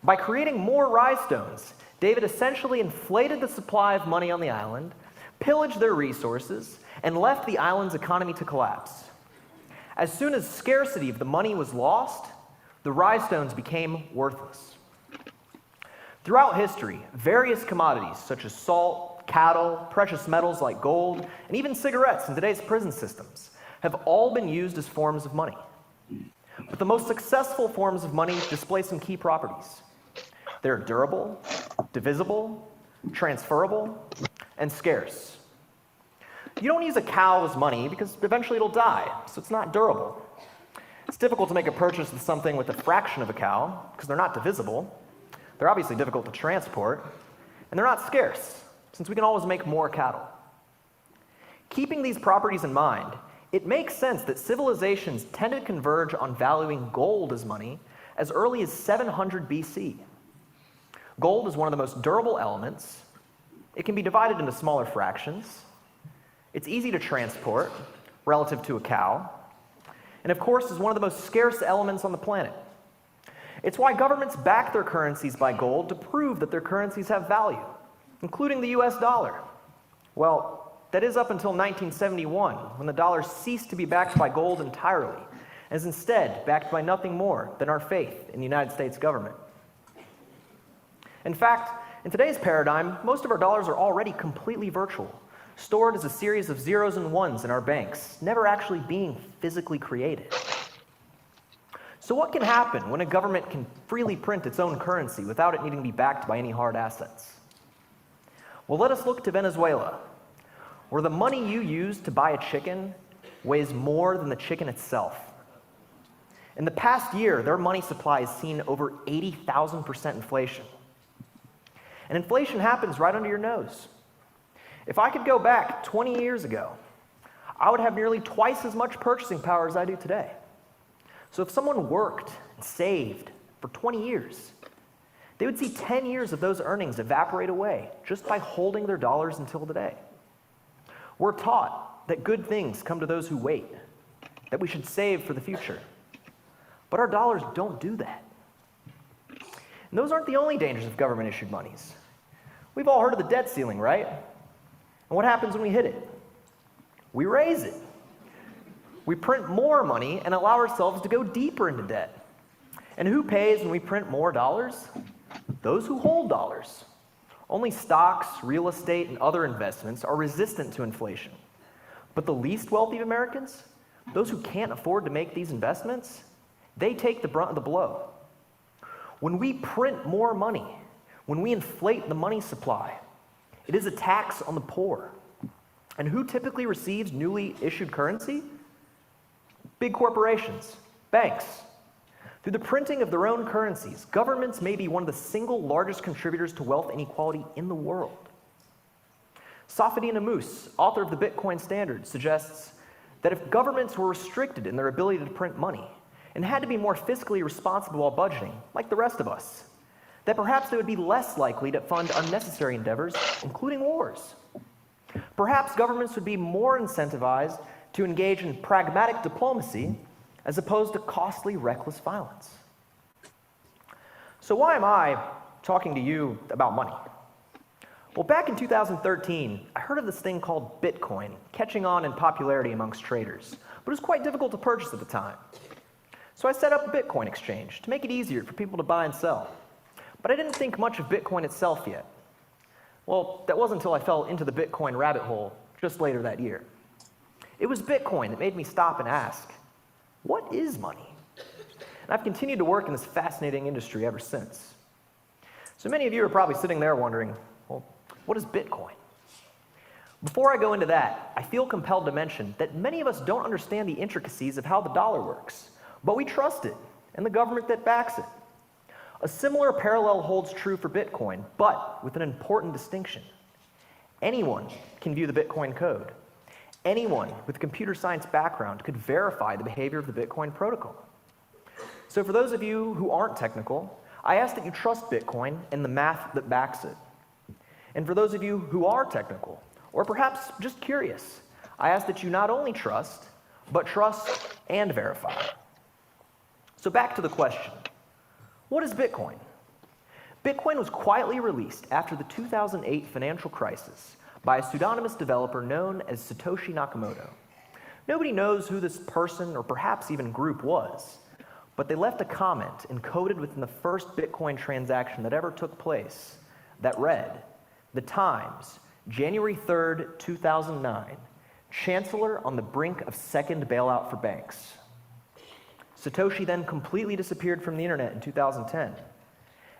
Speaker 9: By creating more rye stones, David essentially inflated the supply of money on the island, pillaged their resources, and left the island's economy to collapse. As soon as scarcity of the money was lost, the rye stones became worthless. Throughout history, various commodities such as salt, cattle, precious metals like gold, and even cigarettes in today's prison systems have all been used as forms of money. But the most successful forms of money display some key properties. They're durable, divisible, transferable, and scarce. You don't use a cow as money because eventually it'll die, so it's not durable. It's difficult to make a purchase with something with a fraction of a cow because they're not divisible. They're obviously difficult to transport, and they're not scarce since we can always make more cattle. Keeping these properties in mind, it makes sense that civilizations tended to converge on valuing gold as money as early as 700 BC. Gold is one of the most durable elements. It can be divided into smaller fractions. It's easy to transport relative to a cow, and of course is one of the most scarce elements on the planet. It's why governments back their currencies by gold to prove that their currencies have value, including the US dollar. Well, that is up until 1971, when the dollar ceased to be backed by gold entirely, and is instead backed by nothing more than our faith in the United States government. In fact, in today's paradigm, most of our dollars are already completely virtual, stored as a series of zeros and ones in our banks, never actually being physically created. So what can happen when a government can freely print its own currency without it needing to be backed by any hard assets? Well, let us look to Venezuela, where the money you use to buy a chicken weighs more than the chicken itself. In the past year, their money supply has seen over 80,000% inflation. And inflation happens right under your nose. If I could go back 20 years ago, I would have nearly twice as much purchasing power as I do today. So if someone worked and saved for 20 years, they would see 10 years of those earnings evaporate away just by holding their dollars until today. We're taught that good things come to those who wait, that we should save for the future. But our dollars don't do that. And those aren't the only dangers of government-issued monies. We've all heard of the debt ceiling, right? And what happens when we hit it? We raise it. We print more money and allow ourselves to go deeper into debt. And who pays when we print more dollars? Those who hold dollars. Only stocks, real estate, and other investments are resistant to inflation. But the least wealthy of Americans, those who can't afford to make these investments, they take the brunt of the blow. When we print more money, when we inflate the money supply, it is a tax on the poor. And who typically receives newly issued currency? Big corporations, banks. Through the printing of their own currencies, governments may be one of the single largest contributors to wealth inequality in the world. Safedine Ammous, author of the Bitcoin Standard, suggests that if governments were restricted in their ability to print money and had to be more fiscally responsible while budgeting, like the rest of us, that perhaps they would be less likely to fund unnecessary endeavors, including wars. Perhaps governments would be more incentivized to engage in pragmatic diplomacy as opposed to costly, reckless violence. So why am I talking to you about money? Well, back in 2013, I heard of this thing called Bitcoin catching on in popularity amongst traders, but it was quite difficult to purchase at the time. So I set up a Bitcoin exchange to make it easier for people to buy and sell. But I didn't think much of Bitcoin itself yet. Well, that wasn't until I fell into the Bitcoin rabbit hole just later that year. It was Bitcoin that made me stop and ask, what is money? And I've continued to work in this fascinating industry ever since. So many of you are probably sitting there wondering, well, what is Bitcoin? Before I go into that, I feel compelled to mention that many of us don't understand the intricacies of how the dollar works, but we trust it and the government that backs it. A similar parallel holds true for Bitcoin, but with an important distinction. Anyone can view the Bitcoin code. Anyone with a computer science background could verify the behavior of the Bitcoin protocol. So for those of you who aren't technical, I ask that you trust Bitcoin and the math that backs it. And for those of you who are technical, or perhaps just curious, I ask that you not only trust, but trust and verify. So back to the question. What is Bitcoin? Bitcoin was quietly released after the 2008 financial crisis by a pseudonymous developer known as Satoshi Nakamoto. Nobody knows who this person or perhaps even group was, but they left a comment encoded within the first Bitcoin transaction that ever took place that read, "The Times, January 3rd, 2009, Chancellor on the brink of second bailout for banks." Satoshi then completely disappeared from the internet in 2010.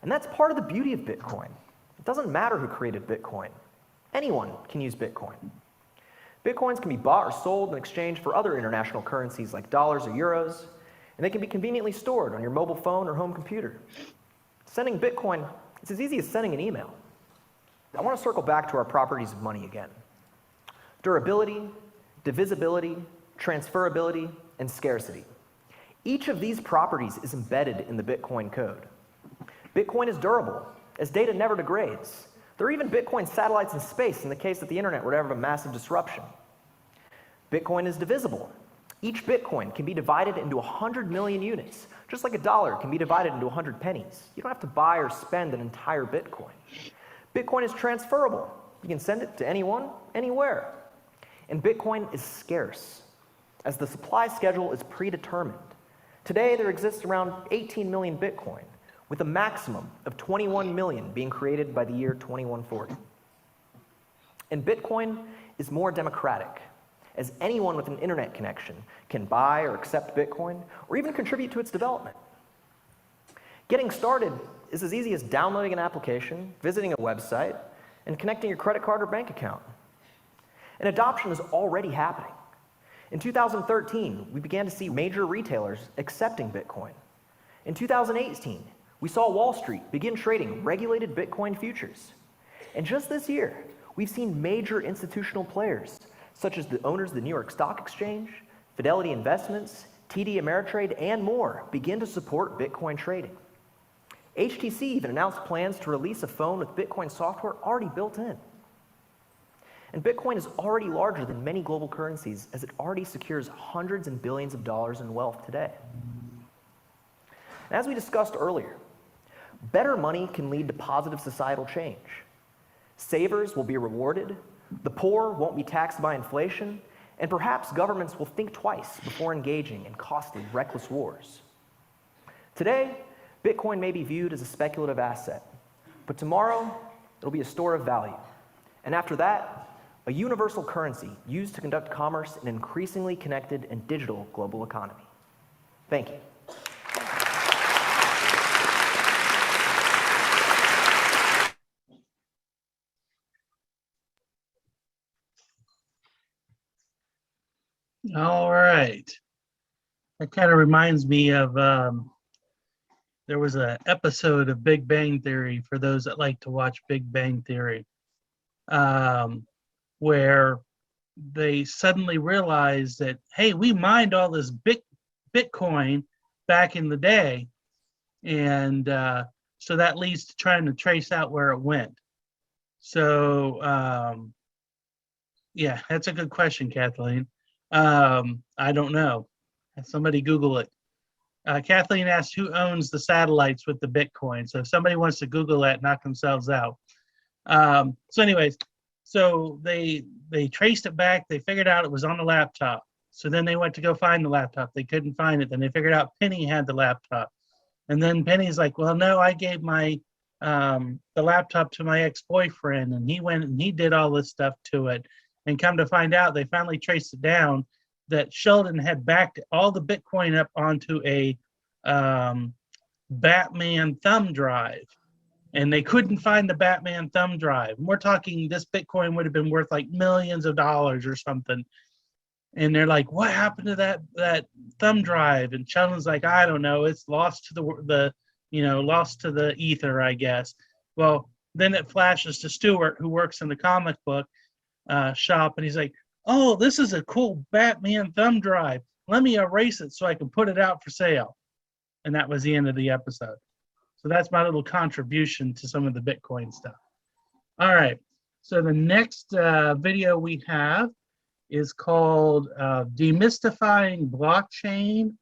Speaker 9: And that's part of the beauty of Bitcoin. It doesn't matter who created Bitcoin. Anyone can use Bitcoin. Bitcoins can be bought or sold in exchange for other international currencies like dollars or euros. and they can be conveniently stored on your mobile phone or home computer. Sending Bitcoin is as easy as sending an email. I want to circle back to our properties of money again. Durability, divisibility, transferability, and scarcity. Each of these properties is embedded in the Bitcoin code. Bitcoin is durable, as data never degrades. There are even Bitcoin satellites in space in the case that the internet were to have a massive disruption. Bitcoin is divisible. Each Bitcoin can be divided into 100 million units, just like a dollar can be divided into 100 pennies. You don't have to buy or spend an entire Bitcoin. Bitcoin is transferable. You can send it to anyone, anywhere. And Bitcoin is scarce, as the supply schedule is predetermined. Today, there exists around 18 million Bitcoin, with a maximum of 21 million being created by the year 2140. And Bitcoin is more democratic, as anyone with an internet connection can buy or accept Bitcoin, or even contribute to its development. Getting started is as easy as downloading an application, visiting a website, and connecting your credit card or bank account. And adoption is already happening. In 2013, we began to see major retailers accepting Bitcoin. In 2018, we saw Wall Street begin trading regulated Bitcoin futures. And just this year, we've seen major institutional players, such as the owners of the New York Stock Exchange, Fidelity Investments, TD Ameritrade, and more, begin to support Bitcoin trading. HTC even announced plans to release a phone with Bitcoin software already built in. And Bitcoin is already larger than many global currencies, as it already secures hundreds and billions of dollars in wealth today. And as we discussed earlier, better money can lead to positive societal change. Savers will be rewarded, the poor won't be taxed by inflation, and perhaps governments will think twice before engaging in costly, reckless wars. Today, Bitcoin may be viewed as a speculative asset, but tomorrow, it'll be a store of value. And after that, a universal currency used to conduct commerce in an increasingly connected and digital global economy. Thank you.
Speaker 1: All right. That kind of reminds me of there was an episode of Big Bang Theory, for those that like to watch Big Bang Theory, where they suddenly realized that, hey, we mined all this Bitcoin back in the day. And so that leads to trying to trace out where it went. So, yeah, that's a good question, Kathleen. I don't know. Somebody Google it. Kathleen asked who owns the satellites with the Bitcoin. So if somebody wants to Google that, knock themselves out. So anyways, so they traced it back. They figured out it was on the laptop. So then they went to go find the laptop. They couldn't find it. Then they figured out Penny had the laptop. And then Penny's like, well, no, I gave my the laptop to my ex-boyfriend, and he went and he did all this stuff to it. And come to find out, they finally traced it down that Sheldon had backed all the Bitcoin up onto a Batman thumb drive. And they couldn't find the Batman thumb drive. And we're talking this Bitcoin would have been worth like millions of dollars or something. And they're like, what happened to that thumb drive? And Sheldon's like, I don't know. It's lost to lost to the ether, I guess. Well, then it flashes to Stuart, who works in the comic book shop, and he's like, oh, this is a cool Batman thumb drive. Let me erase it so I can put it out for sale. And that was the end of the episode. So that's my little contribution to some of the Bitcoin stuff. All right. So the next video we have is called Demystifying Blockchain.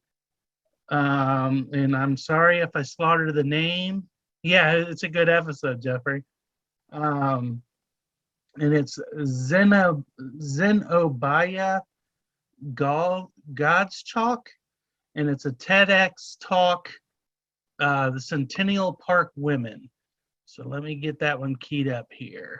Speaker 1: And I'm sorry if I slaughtered the name. Yeah, it's a good episode, Jeffrey. And it's Zenobia God's Chalk, and it's a TEDx talk, the Centennial Park Women. So let me get that one keyed up here.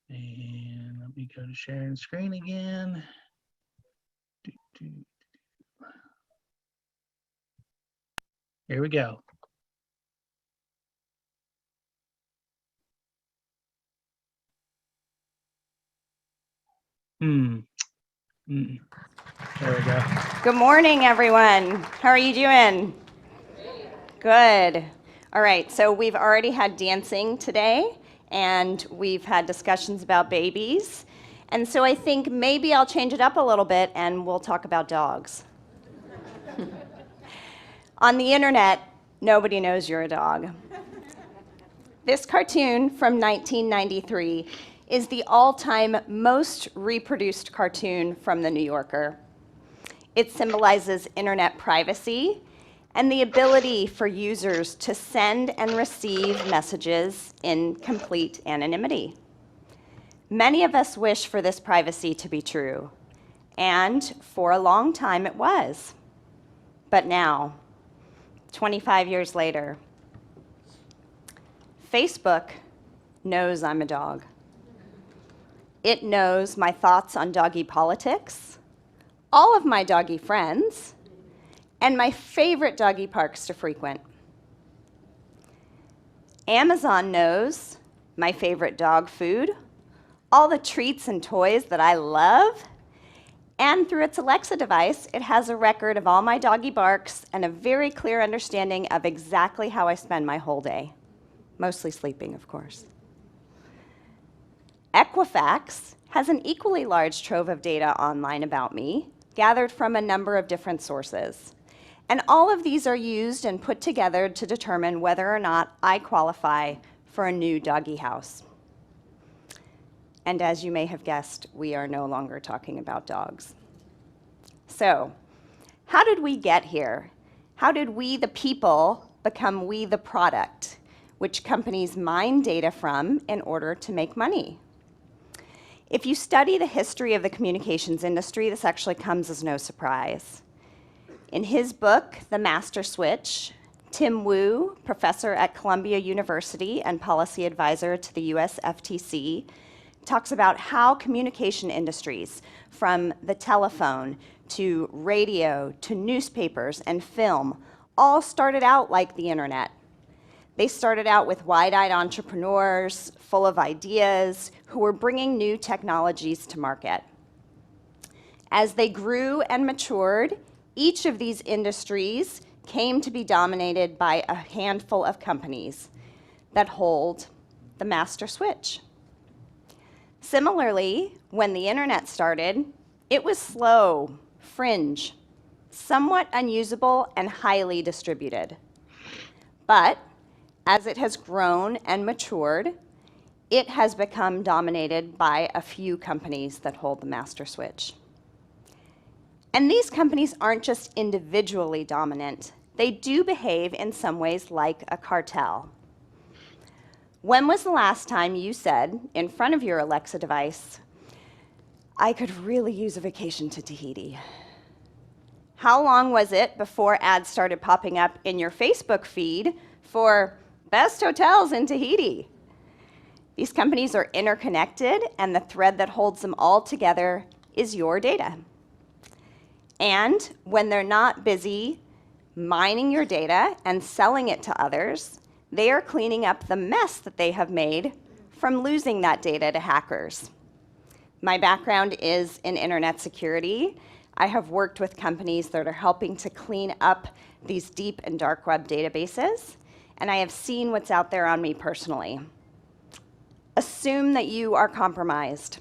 Speaker 1: And let me go to sharing screen again. Here we go. Hmm. Hmm. There we go.
Speaker 10: Good morning, everyone. How are you doing? Good. All right, so we've already had dancing today, and we've had discussions about babies. And so I think maybe I'll change it up a little bit and we'll talk about dogs. On the internet, nobody knows you're a dog. This cartoon from 1993 is the all-time most reproduced cartoon from The New Yorker. It symbolizes internet privacy and the ability for users to send and receive messages in complete anonymity. Many of us wish for this privacy to be true, and for a long time it was. But now, 25 years later, Facebook knows I'm a dog. It knows my thoughts on doggy politics, all of my doggy friends, and my favorite doggy parks to frequent. Amazon knows my favorite dog food, all the treats and toys that I love, and through its Alexa device, it has a record of all my doggy barks and a very clear understanding of exactly how I spend my whole day. Mostly sleeping, of course. Equifax has an equally large trove of data online about me, gathered from a number of different sources. And all of these are used and put together to determine whether or not I qualify for a new doggy house. And as you may have guessed, we are no longer talking about dogs. So, how did we get here? How did we, the people, become we, the product, which companies mine data from in order to make money? If you study the history of the communications industry, this actually comes as no surprise. In his book, The Master Switch, Tim Wu, professor at Columbia University and policy advisor to the US FTC, talks about how communication industries, from the telephone to radio to newspapers and film, all started out like the internet. They started out with wide-eyed entrepreneurs, full of ideas, who were bringing new technologies to market. As they grew and matured, each of these industries came to be dominated by a handful of companies that hold the master switch. Similarly, when the internet started, it was slow, fringe, somewhat unusable, and highly distributed. But as it has grown and matured, it has become dominated by a few companies that hold the master switch. And these companies aren't just individually dominant. They do behave in some ways like a cartel. When was the last time you said, in front of your Alexa device, I could really use a vacation to Tahiti? How long was it before ads started popping up in your Facebook feed for best hotels in Tahiti? These companies are interconnected, and the thread that holds them all together is your data. And when they're not busy mining your data and selling it to others, they are cleaning up the mess that they have made from losing that data to hackers. My background is in internet security. I have worked with companies that are helping to clean up these deep and dark web databases, and I have seen what's out there on me personally. Assume that you are compromised.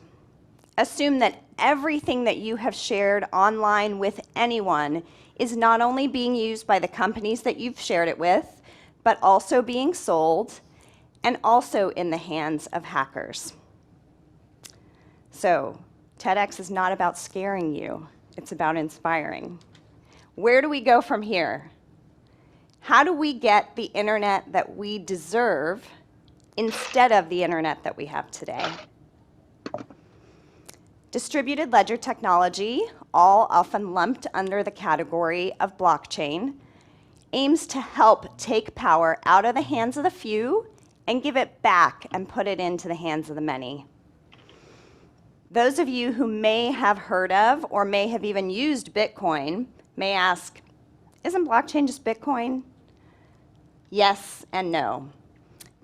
Speaker 10: Assume that everything that you have shared online with anyone is not only being used by the companies that you've shared it with, but also being sold and also in the hands of hackers. So, TEDx is not about scaring you, it's about inspiring. Where do we go from here? How do we get the internet that we deserve instead of the internet that we have today? Distributed ledger technology, all often lumped under the category of blockchain, aims to help take power out of the hands of the few and give it back and put it into the hands of the many. Those of you who may have heard of or may have even used Bitcoin may ask, isn't blockchain just Bitcoin? Yes and no.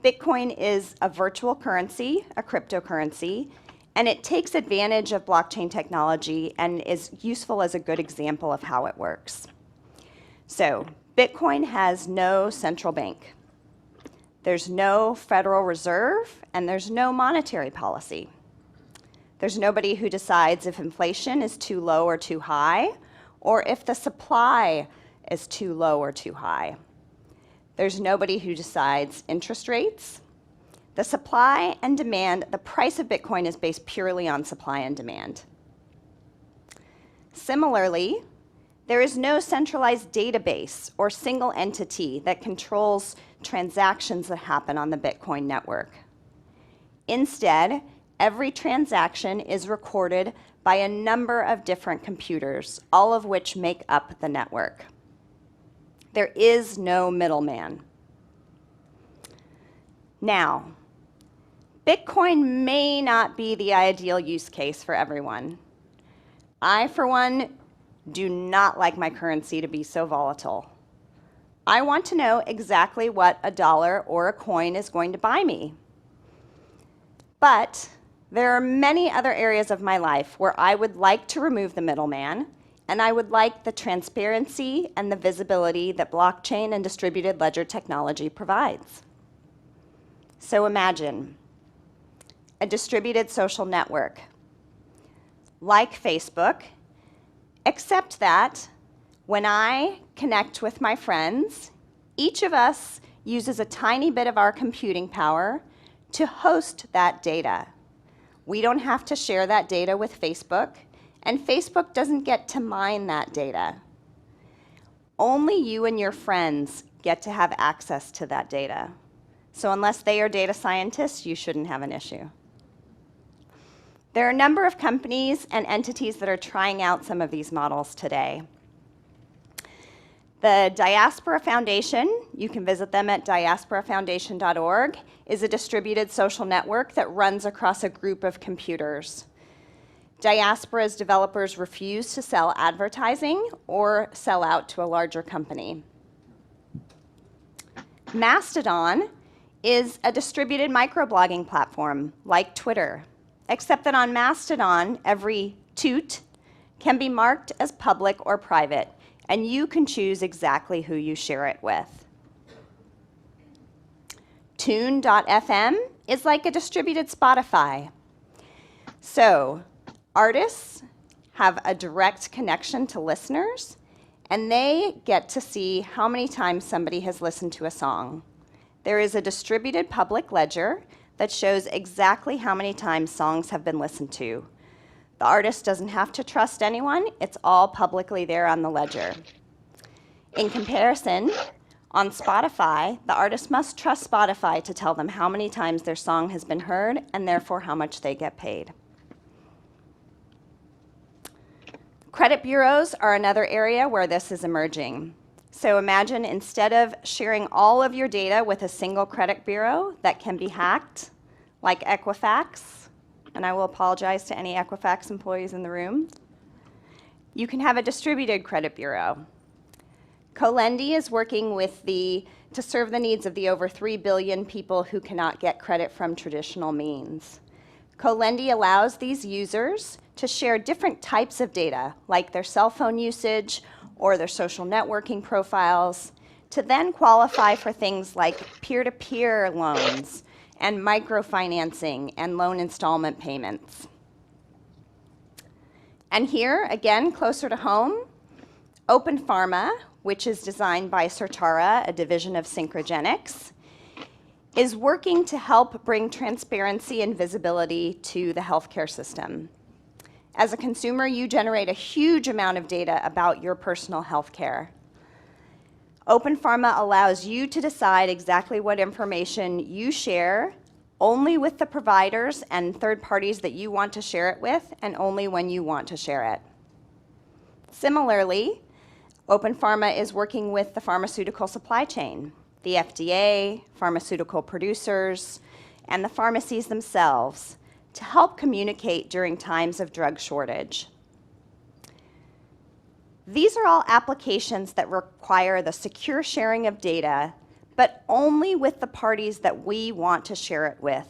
Speaker 10: Bitcoin is a virtual currency, a cryptocurrency, And it takes advantage of blockchain technology and is useful as a good example of how it works. So, Bitcoin has no central bank. There's no Federal Reserve, and there's no monetary policy. There's nobody who decides if inflation is too low or too high, or if the supply is too low or too high. There's nobody who decides interest rates. The supply and demand, the price of Bitcoin is based purely on supply and demand. Similarly, there is no centralized database or single entity that controls transactions that happen on the Bitcoin network. Instead, every transaction is recorded by a number of different computers, all of which make up the network. There is no middleman. Now, Bitcoin may not be the ideal use case for everyone. I, for one, do not like my currency to be so volatile. I want to know exactly what a dollar or a coin is going to buy me. But there are many other areas of my life where I would like to remove the middleman, and I would like the transparency and the visibility that blockchain and distributed ledger technology provides. So imagine a distributed social network like Facebook, except that when I connect with my friends, each of us uses a tiny bit of our computing power to host that data. We don't have to share that data with Facebook, and Facebook doesn't get to mine that data. Only you and your friends get to have access to that data. So unless they are data scientists, you shouldn't have an issue. There are a number of companies and entities that are trying out some of these models today. The Diaspora Foundation, you can visit them at diasporafoundation.org, is a distributed social network that runs across a group of computers. Diaspora's developers refuse to sell advertising or sell out to a larger company. Mastodon is a distributed microblogging platform like Twitter, except that on Mastodon, every toot can be marked as public or private, and you can choose exactly who you share it with. Tune.fm is like a distributed Spotify. So artists have a direct connection to listeners, and they get to see how many times somebody has listened to a song. There is a distributed public ledger that shows exactly how many times songs have been listened to. The artist doesn't have to trust anyone. It's all publicly there on the ledger. In comparison, on Spotify, the artist must trust Spotify to tell them how many times their song has been heard and therefore how much they get paid. Credit bureaus are another area where this is emerging. So imagine instead of sharing all of your data with a single credit bureau that can be hacked, like Equifax, and I will apologize to any Equifax employees in the room, you can have a distributed credit bureau. Colendi is working to serve the needs of the over 3 billion people who cannot get credit from traditional means. Colendi allows these users to share different types of data, like their cell phone usage or their social networking profiles, to then qualify for things like peer-to-peer loans and microfinancing and loan installment payments. And here, again, closer to home, Open Pharma, which is designed by Certara, a division of Synchrogenics, is working to help bring transparency and visibility to the healthcare system. As a consumer, you generate a huge amount of data about your personal health care. Open Pharma allows you to decide exactly what information you share only with the providers and third parties that you want to share it with, and only when you want to share it. Similarly, Open Pharma is working with the pharmaceutical supply chain, the FDA, pharmaceutical producers, and the pharmacies themselves, to help communicate during times of drug shortage. These are all applications that require the secure sharing of data, but only with the parties that we want to share it with,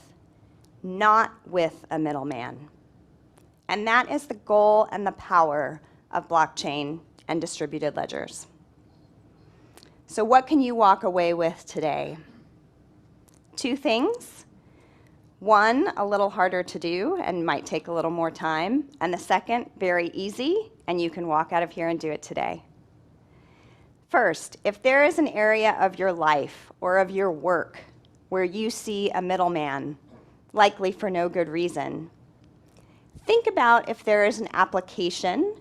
Speaker 10: not with a middleman. And that is the goal and the power of blockchain and distributed ledgers. So what can you walk away with today? 2 things. One, a little harder to do and might take a little more time. And the second, very easy, and you can walk out of here and do it today. First, if there is an area of your life or of your work where you see a middleman, likely for no good reason, think about if there is an application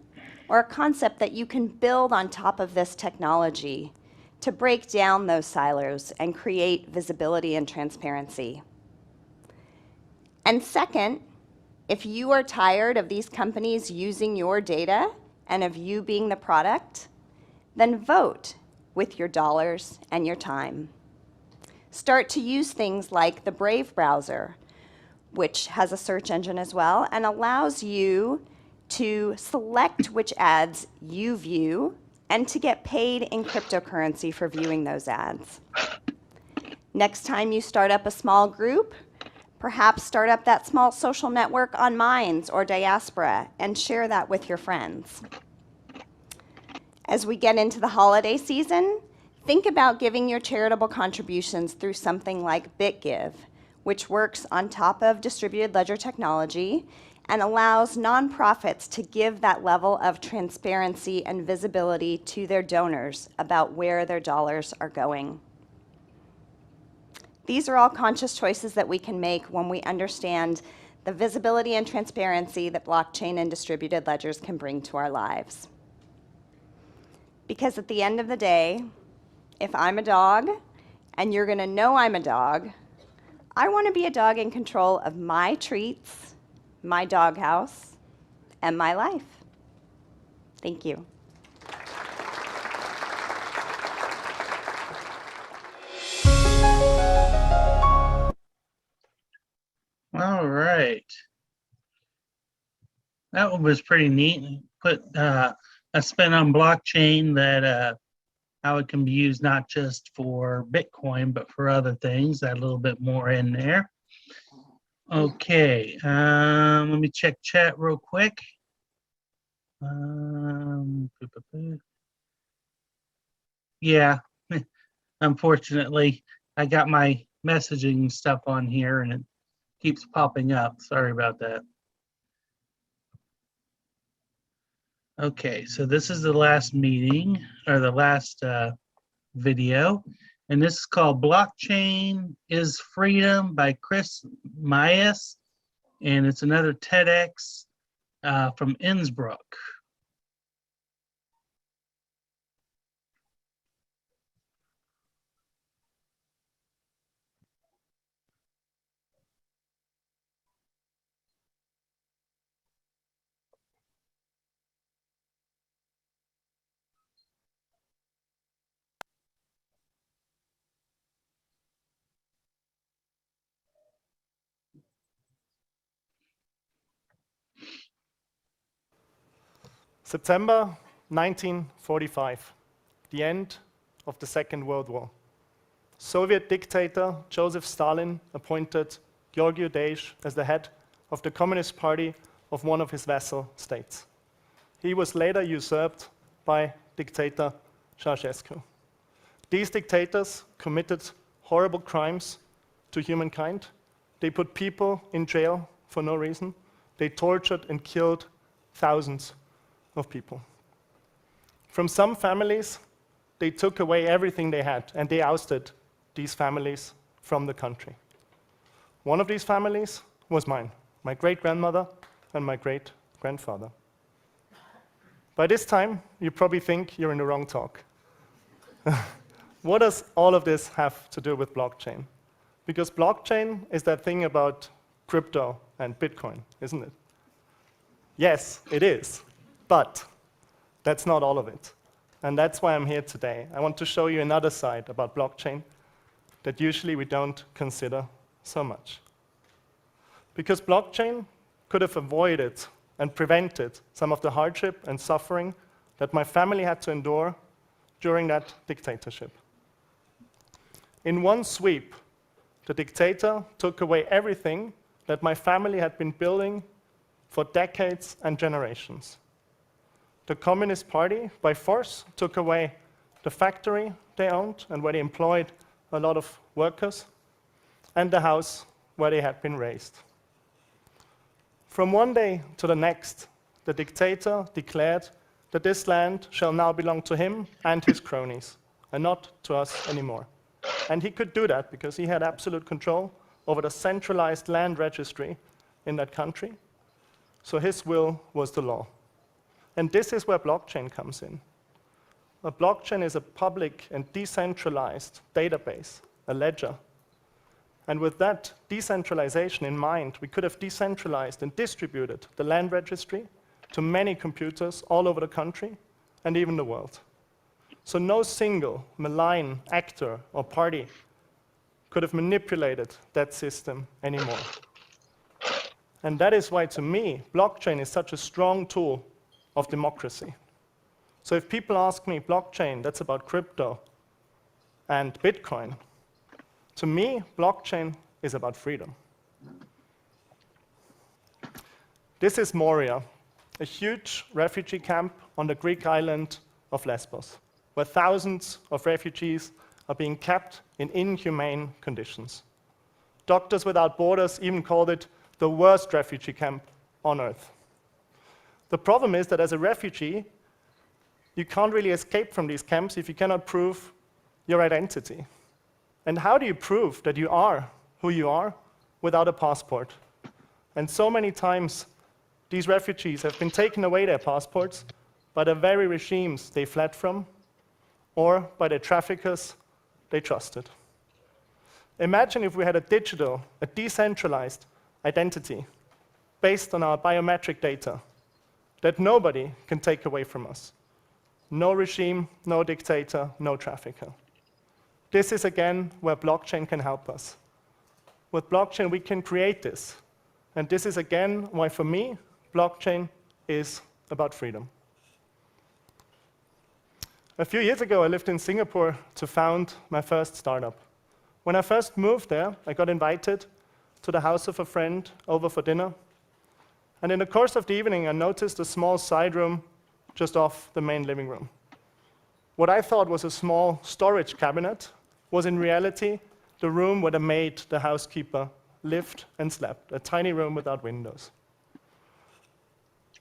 Speaker 10: or a concept that you can build on top of this technology to break down those silos and create visibility and transparency. And second, if you are tired of these companies using your data and of you being the product, then vote with your dollars and your time. Start to use things like the Brave browser, which has a search engine as well, and allows you to select which ads you view and to get paid in cryptocurrency for viewing those ads. Next time you start up a small group, perhaps start up that small social network on Minds or Diaspora and share that with your friends. As we get into the holiday season, think about giving your charitable contributions through something like BitGive, which works on top of distributed ledger technology and allows nonprofits to give that level of transparency and visibility to their donors about where their dollars are going. These are all conscious choices that we can make when we understand the visibility and transparency that blockchain and distributed ledgers can bring to our lives. Because at the end of the day, if I'm a dog and you're going to know I'm a dog, I want to be a dog in control of my treats, my doghouse, and my life. Thank you.
Speaker 1: All right. That one was pretty neat. Put a spin on blockchain that how it can be used not just for Bitcoin, but for other things. That a little bit more in there. Okay, let me check chat real quick. Yeah, unfortunately, I got my messaging stuff on here and it keeps popping up. Sorry about that. Okay, so this is the last meeting, or the last video, and this is called Blockchain is Freedom by Chris Mayes, and it's another TEDx from Innsbruck.
Speaker 11: September 1945, the end of the Second World War. Soviet dictator Joseph Stalin appointed Georgiy Dej as the head of the Communist Party of one of his vassal states. He was later usurped by dictator Ceausescu. These dictators committed horrible crimes to humankind. They put people in jail for no reason. They tortured and killed thousands of people. From some families, they took away everything they had, and they ousted these families from the country. One of these families was mine, my great-grandmother and my great-grandfather. By this time, you probably think you're in the wrong talk. What does all of this have to do with blockchain? Because blockchain is that thing about crypto and Bitcoin, isn't it? Yes, it is. But that's not all of it. And that's why I'm here today. I want to show you another side about blockchain that usually we don't consider so much. Because blockchain could have avoided and prevented some of the hardship and suffering that my family had to endure during that dictatorship. In one sweep, the dictator took away everything that my family had been building for decades and generations. The Communist Party, by force, took away the factory they owned and where they employed a lot of workers, and the house where they had been raised. From one day to the next, the dictator declared that this land shall now belong to him and his cronies, and not to us anymore. And he could do that because he had absolute control over the centralized land registry in that country. So his will was the law. And this is where blockchain comes in. A blockchain is a public and decentralized database, a ledger. And with that decentralization in mind, we could have decentralized and distributed the land registry to many computers all over the country and even the world. So no single malign actor or party could have manipulated that system anymore. And that is why, to me, blockchain is such a strong tool of democracy. So if people ask me, blockchain, that's about crypto and Bitcoin, to me, blockchain is about freedom. This is Moria, a huge refugee camp on the Greek island of Lesbos, where thousands of refugees are being kept in inhumane conditions. Doctors Without Borders even called it the worst refugee camp on earth. The problem is that as a refugee, you can't really escape from these camps if you cannot prove your identity. And how do you prove that you are who you are without a passport? And so many times, these refugees have been taken away their passports by the very regimes they fled from, or by the traffickers they trusted. Imagine if we had a decentralized identity based on our biometric data that nobody can take away from us. No regime, no dictator, no trafficker. This is again where blockchain can help us. With blockchain, we can create this. And this is again why, for me, blockchain is about freedom. A few years ago, I lived in Singapore to found my first startup. When I first moved there, I got invited to the house of a friend over for dinner. And in the course of the evening, I noticed a small side room just off the main living room. What I thought was a small storage cabinet was in reality the room where the maid, the housekeeper, lived and slept, a tiny room without windows.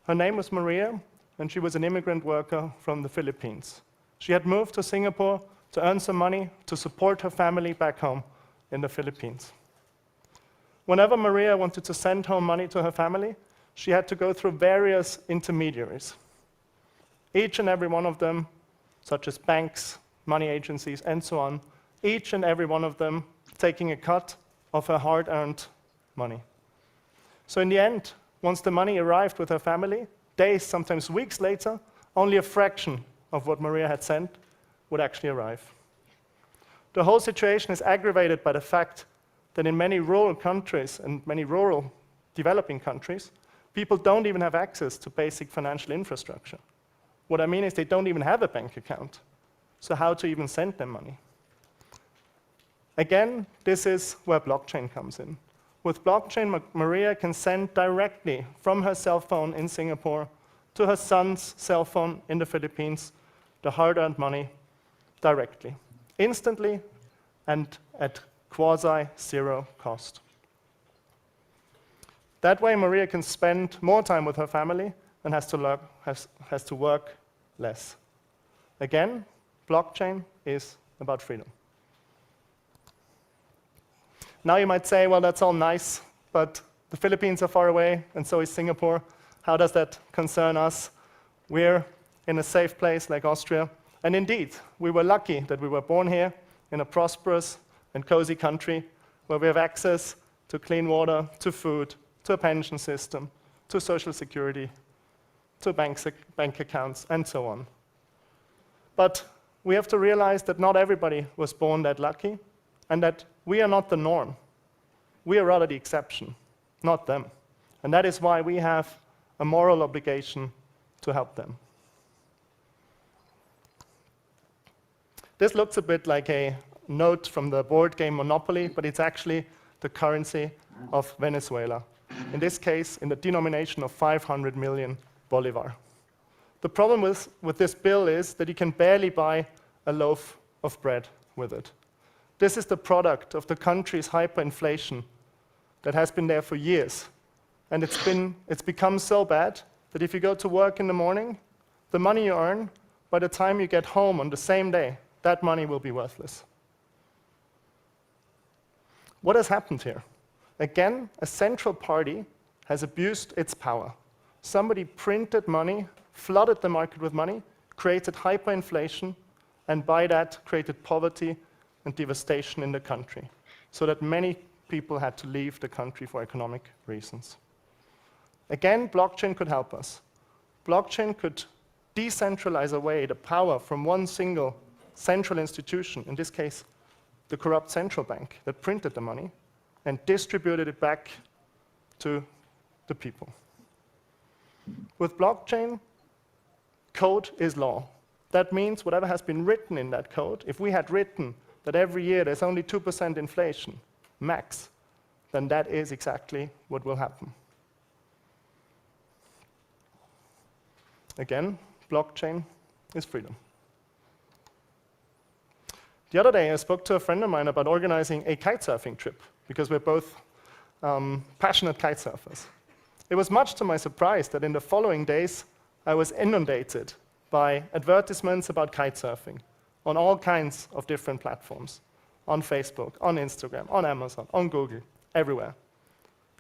Speaker 11: Her name was Maria, and she was an immigrant worker from the Philippines. She had moved to Singapore to earn some money to support her family back home in the Philippines. Whenever Maria wanted to send home money to her family, she had to go through various intermediaries. Each and every one of them, such as banks, money agencies, and so on, each and every one of them taking a cut of her hard-earned money. So in the end, once the money arrived with her family, days, sometimes weeks later, only a fraction of what Maria had sent would actually arrive. The whole situation is aggravated by the fact that in many rural countries and many rural developing countries, people don't even have access to basic financial infrastructure. What I mean is they don't even have a bank account. So how to even send them money? Again, this is where blockchain comes in. With blockchain, Maria can send directly from her cell phone in Singapore to her son's cell phone in the Philippines the hard-earned money directly, instantly, and at quasi-zero cost. That way, Maria can spend more time with her family and has to work less. Again, blockchain is about freedom. Now you might say, well, that's all nice, but the Philippines are far away, and so is Singapore. How does that concern us? We're in a safe place like Austria. And indeed, we were lucky that we were born here in a prosperous and cozy country where we have access to clean water, to food, to a pension system, to social security, to bank accounts, and so on. But we have to realize that not everybody was born that lucky, and that we are not the norm. We are rather the exception, not them. And that is why we have a moral obligation to help them. This looks a bit like a note from the board game Monopoly, but it's actually the currency of Venezuela. in this case in the denomination of 500 million bolivar. The problem with this bill is that you can barely buy a loaf of bread with it. This is the product of the country's hyperinflation that has been there for years. And it's become so bad that if you go to work in the morning, the money you earn, by the time you get home on the same day, that money will be worthless. What has happened here? Again, a central party has abused its power. Somebody printed money, flooded the market with money, created hyperinflation, and by that created poverty and devastation in the country, so that many people had to leave the country for economic reasons. Again, blockchain could help us. Blockchain could decentralize away the power from one single central institution, in this case, the corrupt central bank that printed the money, and distributed it back to the people. With blockchain, code is law. That means whatever has been written in that code, if we had written that every year there's only 2% inflation, max, then that is exactly what will happen. Again, blockchain is freedom. The other day, I spoke to a friend of mine about organizing a kitesurfing trip, because we're both passionate kite surfers. It was much to my surprise that in the following days, I was inundated by advertisements about kite surfing on all kinds of different platforms, on Facebook, on Instagram, on Amazon, on Google, everywhere.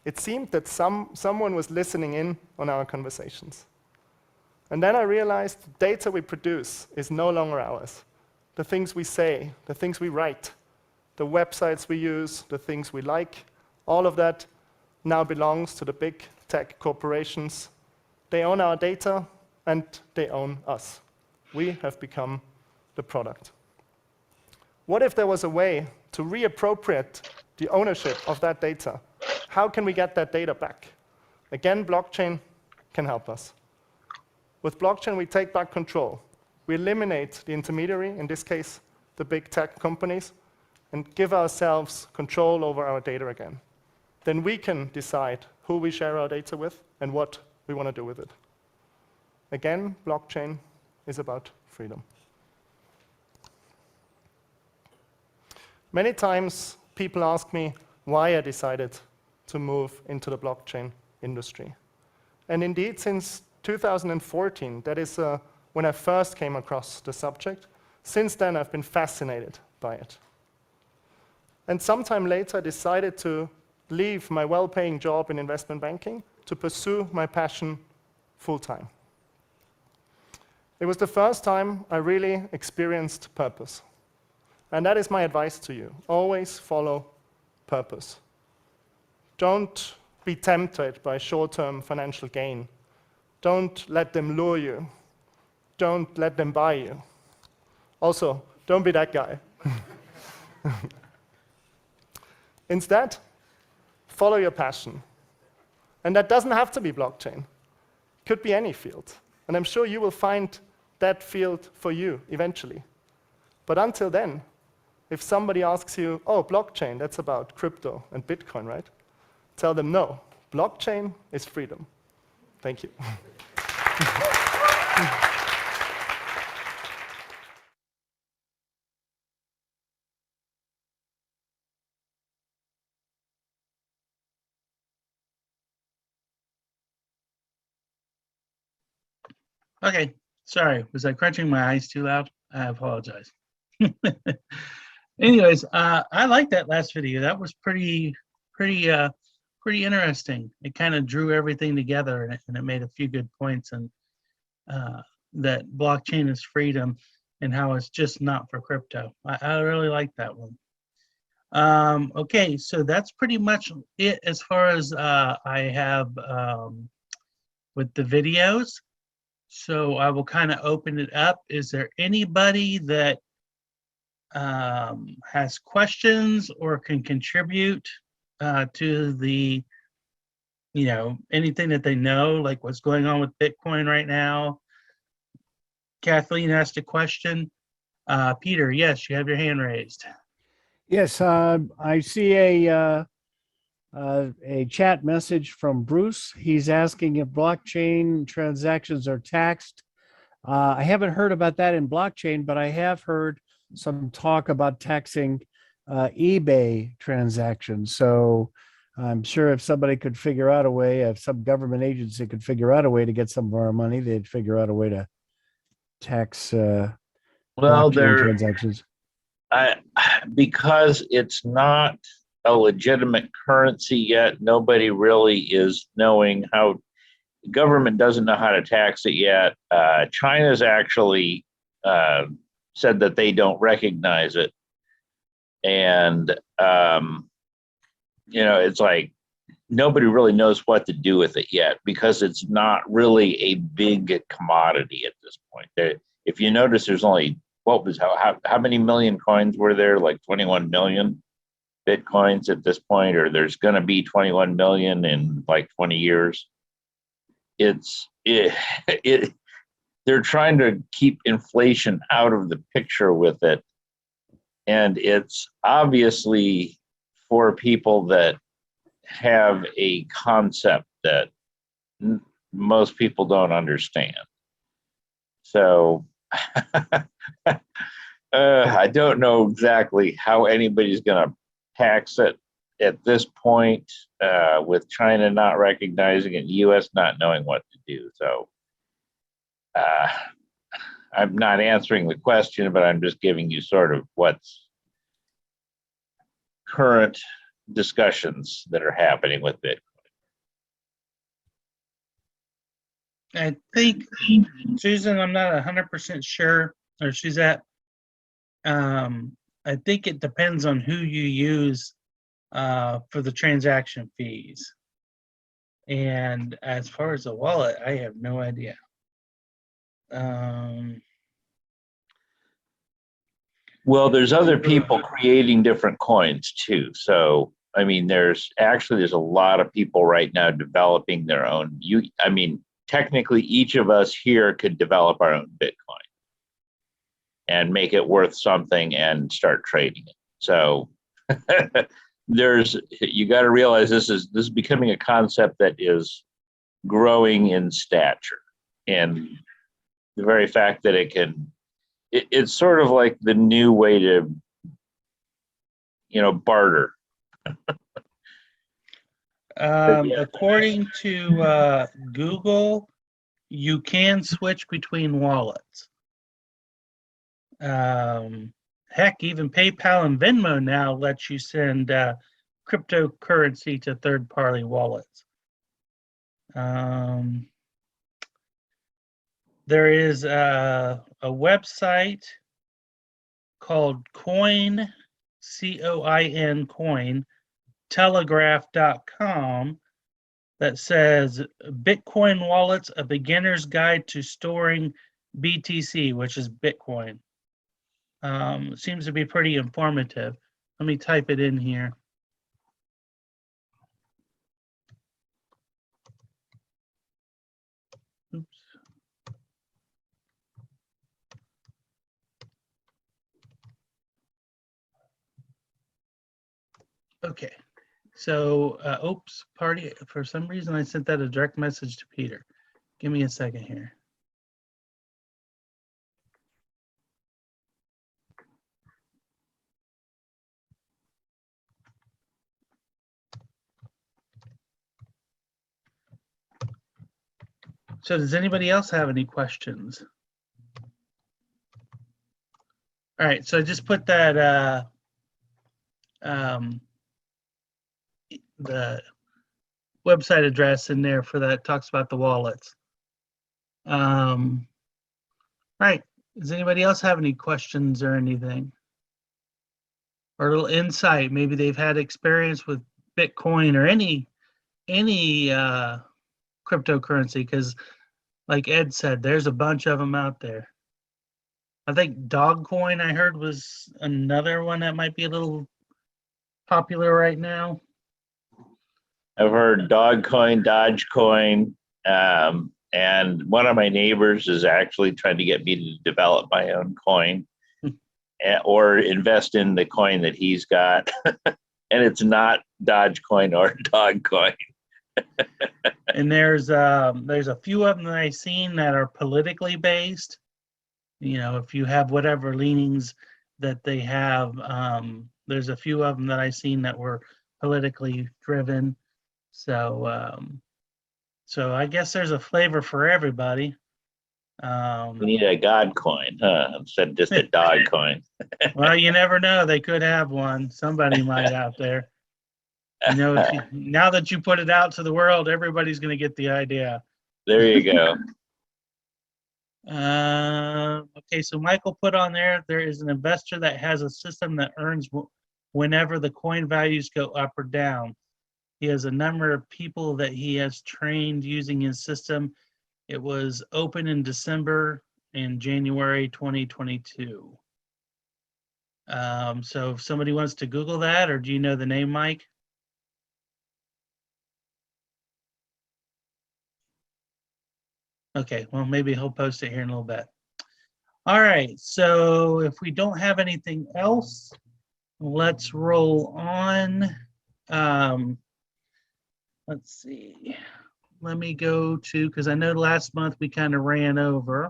Speaker 11: It seemed that someone was listening in on our conversations. And then I realized the data we produce is no longer ours. The things we say, the things we write, the websites we use, the things we like, all of that now belongs to the big tech corporations. They own our data and they own us. We have become the product. What if there was a way to reappropriate the ownership of that data? How can we get that data back? Again, blockchain can help us. With blockchain, we take back control. We eliminate the intermediary, in this case, the big tech companies, and give ourselves control over our data again. Then we can decide who we share our data with and what we want to do with it. Again, blockchain is about freedom. Many times, people ask me why I decided to move into the blockchain industry. And indeed, since 2014, that is when I first came across the subject, since then I've been fascinated by it. And sometime later, I decided to leave my well-paying job in investment banking to pursue my passion full-time. It was the first time I really experienced purpose. And that is my advice to you. Always follow purpose. Don't be tempted by short-term financial gain. Don't let them lure you. Don't let them buy you. Also, don't be that guy. Instead, follow your passion. And that doesn't have to be blockchain. It could be any field. And I'm sure you will find that field for you eventually. But until then, if somebody asks you, oh, blockchain, that's about crypto and Bitcoin, right? Tell them, no, blockchain is freedom. Thank you.
Speaker 1: Okay, sorry. Was I crunching my eyes too loud? I apologize. Anyways, I like that last video. That was pretty interesting. It kind of drew everything together, and it made a few good points, and that blockchain is freedom, and how it's just not for crypto. I really like that one. Okay, so that's pretty much it as far as I have with the videos. So I will kind of open it up. Is there anybody that has questions or can contribute to the, anything that they know, like what's going on with Bitcoin right now? Kathleen asked a question. Peter, yes, you have your hand raised.
Speaker 4: Yes, I see a a chat message from Bruce. He's asking if blockchain transactions are taxed. I haven't heard about that in blockchain, but I have heard some talk about taxing eBay transactions. So I'm sure if somebody could figure out a way, if some government agency could figure out a way to get some of our money, they'd figure out a way to tax
Speaker 6: Well,
Speaker 4: blockchain transactions.
Speaker 6: because it's not a legitimate currency yet, nobody really is knowing how. The government doesn't know how to tax it yet. China's actually said that they don't recognize it, and it's like nobody really knows what to do with it yet because it's not really a big commodity at this point. If you notice, there's only how many million coins were there? Like 21 million Bitcoins at this point, or there's going to be 21 million in like 20 years. They're trying to keep inflation out of the picture with it, and it's obviously for people that have a concept that most people don't understand. So I don't know exactly how anybody's going to tax it at this point, with China not recognizing it, the U.S. not knowing what to do. So I'm not answering the question, but I'm just giving you sort of what's current discussions that are happening with Bitcoin.
Speaker 1: I think, Susan, I'm not 100% sure, or she's at. I think it depends on who you use for the transaction fees. And as far as the wallet, I have no idea.
Speaker 6: Well, there's other people creating different coins too. So, I mean, there's a lot of people right now developing their own. Technically, each of us here could develop our own Bitcoin and make it worth something and start trading it. So you got to realize this is becoming a concept that is growing in stature, and the very fact that it's sort of like the new way to barter.
Speaker 1: According to Google, you can switch between wallets. Heck, even PayPal and Venmo now lets you send cryptocurrency to third-party wallets. There is a website called Coin, C-O-I-N, Coin, telegraph.com that says Bitcoin wallets, a beginner's guide to storing BTC, which is Bitcoin. It seems to be pretty informative. Let me type it in here. Oops. Okay. So, for some reason I sent that a direct message to Peter. Give me a second here. So does anybody else have any questions? All right, so I just put that the website address in there for that. Talks about the wallets. All right, does anybody else have any questions or anything? Or a little insight, maybe they've had experience with Bitcoin or any cryptocurrency, because like Ed said, there's a bunch of them out there. I think Dogcoin, I heard, was another one that might be a little popular right now.
Speaker 6: I've heard Dogcoin, Dogecoin, and one of my neighbors is actually trying to get me to develop my own coin or invest in the coin that he's got. And it's not Dogecoin or Dogcoin.
Speaker 1: And there's a few of them that I've seen that are politically based. You know, if you have whatever leanings that they have, there's a few of them that I've seen that were politically driven. So so I guess there's a flavor for everybody.
Speaker 6: We need a God coin, instead of just a dog coin.
Speaker 1: Well, you never know. They could have one. Somebody might out there. You know, now that you put it out to the world, everybody's going to get the idea.
Speaker 6: There you go.
Speaker 1: Okay, so Michael put on there is an investor that has a system that earns whenever the coin values go up or down. He has a number of people that he has trained using his system. It was open in December and January 2022. So if somebody wants to Google that, or do you know the name, Mike? Okay, well, maybe he'll post it here in a little bit. All right, so if we don't have anything else, let's roll on. Let's see. Let me go to, because I know last month we kind of ran over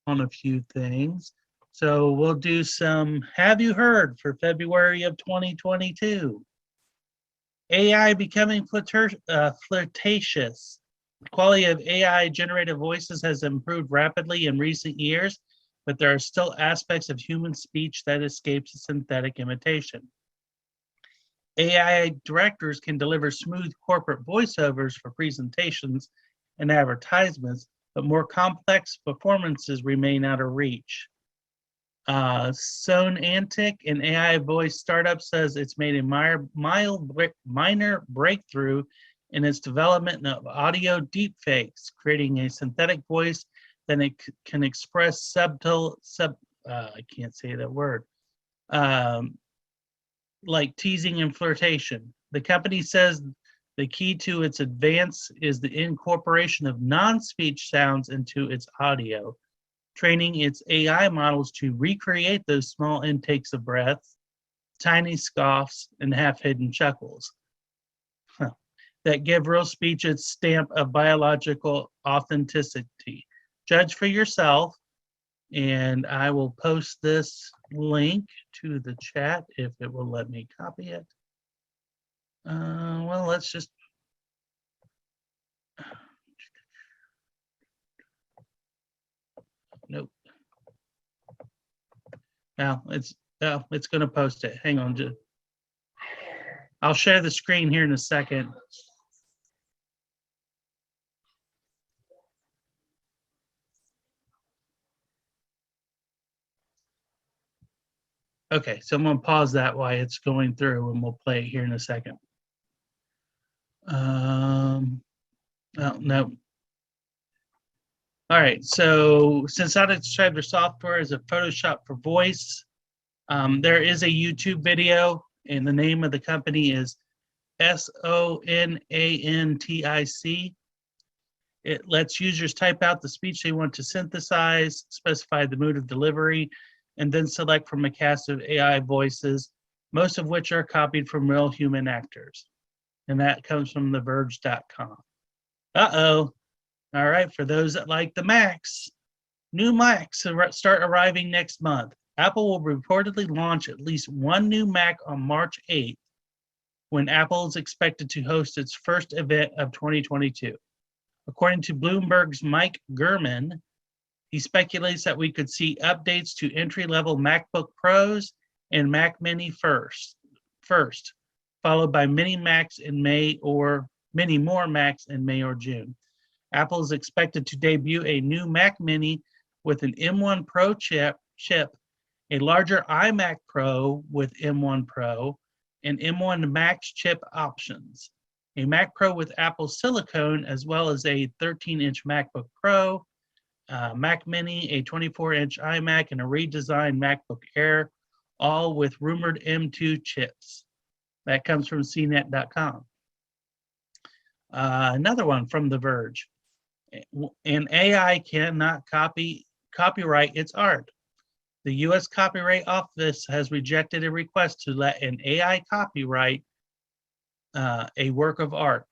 Speaker 1: on a few things. So we'll do some Have You Heard for February of 2022. AI becoming flirtatious. The quality of AI generated voices has improved rapidly in recent years, but there are still aspects of human speech that escapes synthetic imitation. AI directors can deliver smooth corporate voiceovers for presentations and advertisements, but more complex performances remain out of reach. Sonantic, an AI voice startup, says it's made a minor breakthrough in its development of audio deepfakes, creating a synthetic voice that it can express subtle, I can't say that word, like teasing and flirtation. The company says the key to its advance is the incorporation of non-speech sounds into its audio, training its AI models to recreate those small intakes of breath, tiny scoffs, and half-hidden chuckles that give real speech its stamp of biological authenticity. Judge for yourself, and I will post this link to the chat if it will let me copy it. Well, let's just, nope. Now it's going to post it. Hang on, I'll share the screen here in a second. Okay, so I'm going to pause that while it's going through, and we'll play it here in a second. Oh, no. All right, so since I described their software as a Photoshop for voice, there is a YouTube video, and the name of the company is Sonantic. It lets users type out the speech they want to synthesize, specify the mood of delivery, and then select from a cast of AI voices, most of which are copied from real human actors. And that comes from theverge.com. Uh-oh. All right, for those that like the Macs, new Macs start arriving next month. Apple will reportedly launch at least one new Mac on March 8th, when Apple is expected to host its first event of 2022. According to Bloomberg's Mike Gurman, he speculates that we could see updates to entry-level MacBook Pros and Mac Mini first, followed by mini Macs in May or many more Macs in May or June. Apple is expected to debut a new Mac Mini with an M1 Pro chip, a larger iMac Pro with M1 Pro, and M1 Max chip options, a Mac Pro with Apple Silicon, as well as a 13-inch MacBook Pro, Mac Mini, a 24-inch iMac, and a redesigned MacBook Air, all with rumored M2 chips. That comes from CNET.com. Another one from The Verge. An AI cannot copyright its art. The U.S. Copyright Office has rejected a request to let an AI copyright a work of art.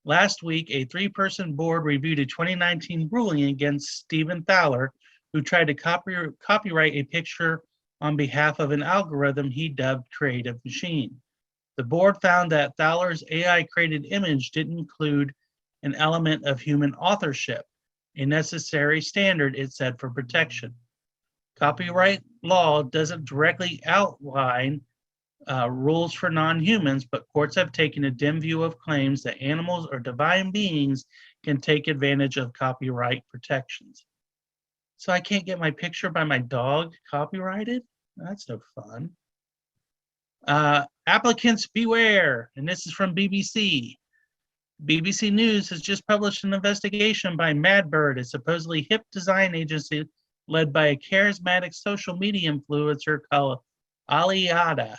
Speaker 1: Last week, a three-person board reviewed a 2019 ruling against Stephen Thaler, who tried to copyright a picture on behalf of an algorithm he dubbed Creative Machine. The board found that Thaler's AI-created image didn't include an element of human authorship, a necessary standard, it said, for protection. Copyright law doesn't directly outline rules for non-humans, but courts have taken a dim view of claims that animals or divine beings can take advantage of copyright protections. So I can't get my picture by my dog copyrighted? That's no fun. Applicants beware, and this is from BBC. BBC News has just published an investigation by Madbird, a supposedly hip design agency led by a charismatic social media influencer called Aliada.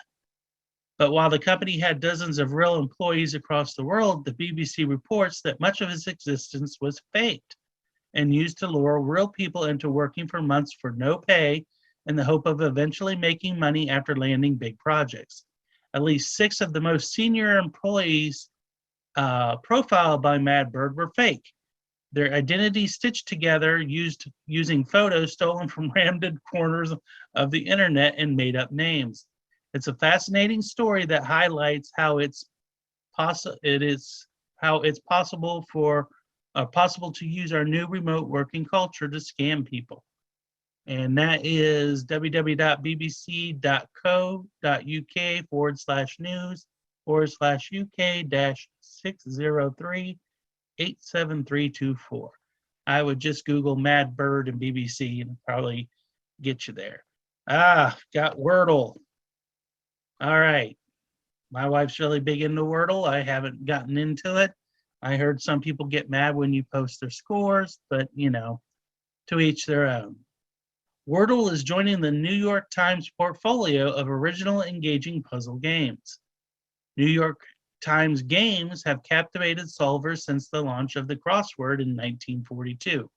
Speaker 1: But while the company had dozens of real employees across the world, the BBC reports that much of its existence was faked and used to lure real people into working for months for no pay in the hope of eventually making money after landing big projects. At least 6 of the most senior employees profiled by Madbird were fake. Their identities stitched together using photos stolen from random corners of the internet and made up names. It's a fascinating story that highlights how it's possible to use our new remote working culture to scam people. And that is www.bbc.co.uk/news/UK-603-87324. I would just Google Mad Bird and BBC and probably get you there. Got Wordle. All right. My wife's really big into Wordle. I haven't gotten into it. I heard some people get mad when you post their scores, but to each their own. Wordle is joining the New York Times portfolio of original engaging puzzle games. New York Times games have captivated solvers since the launch of the crossword in 1942.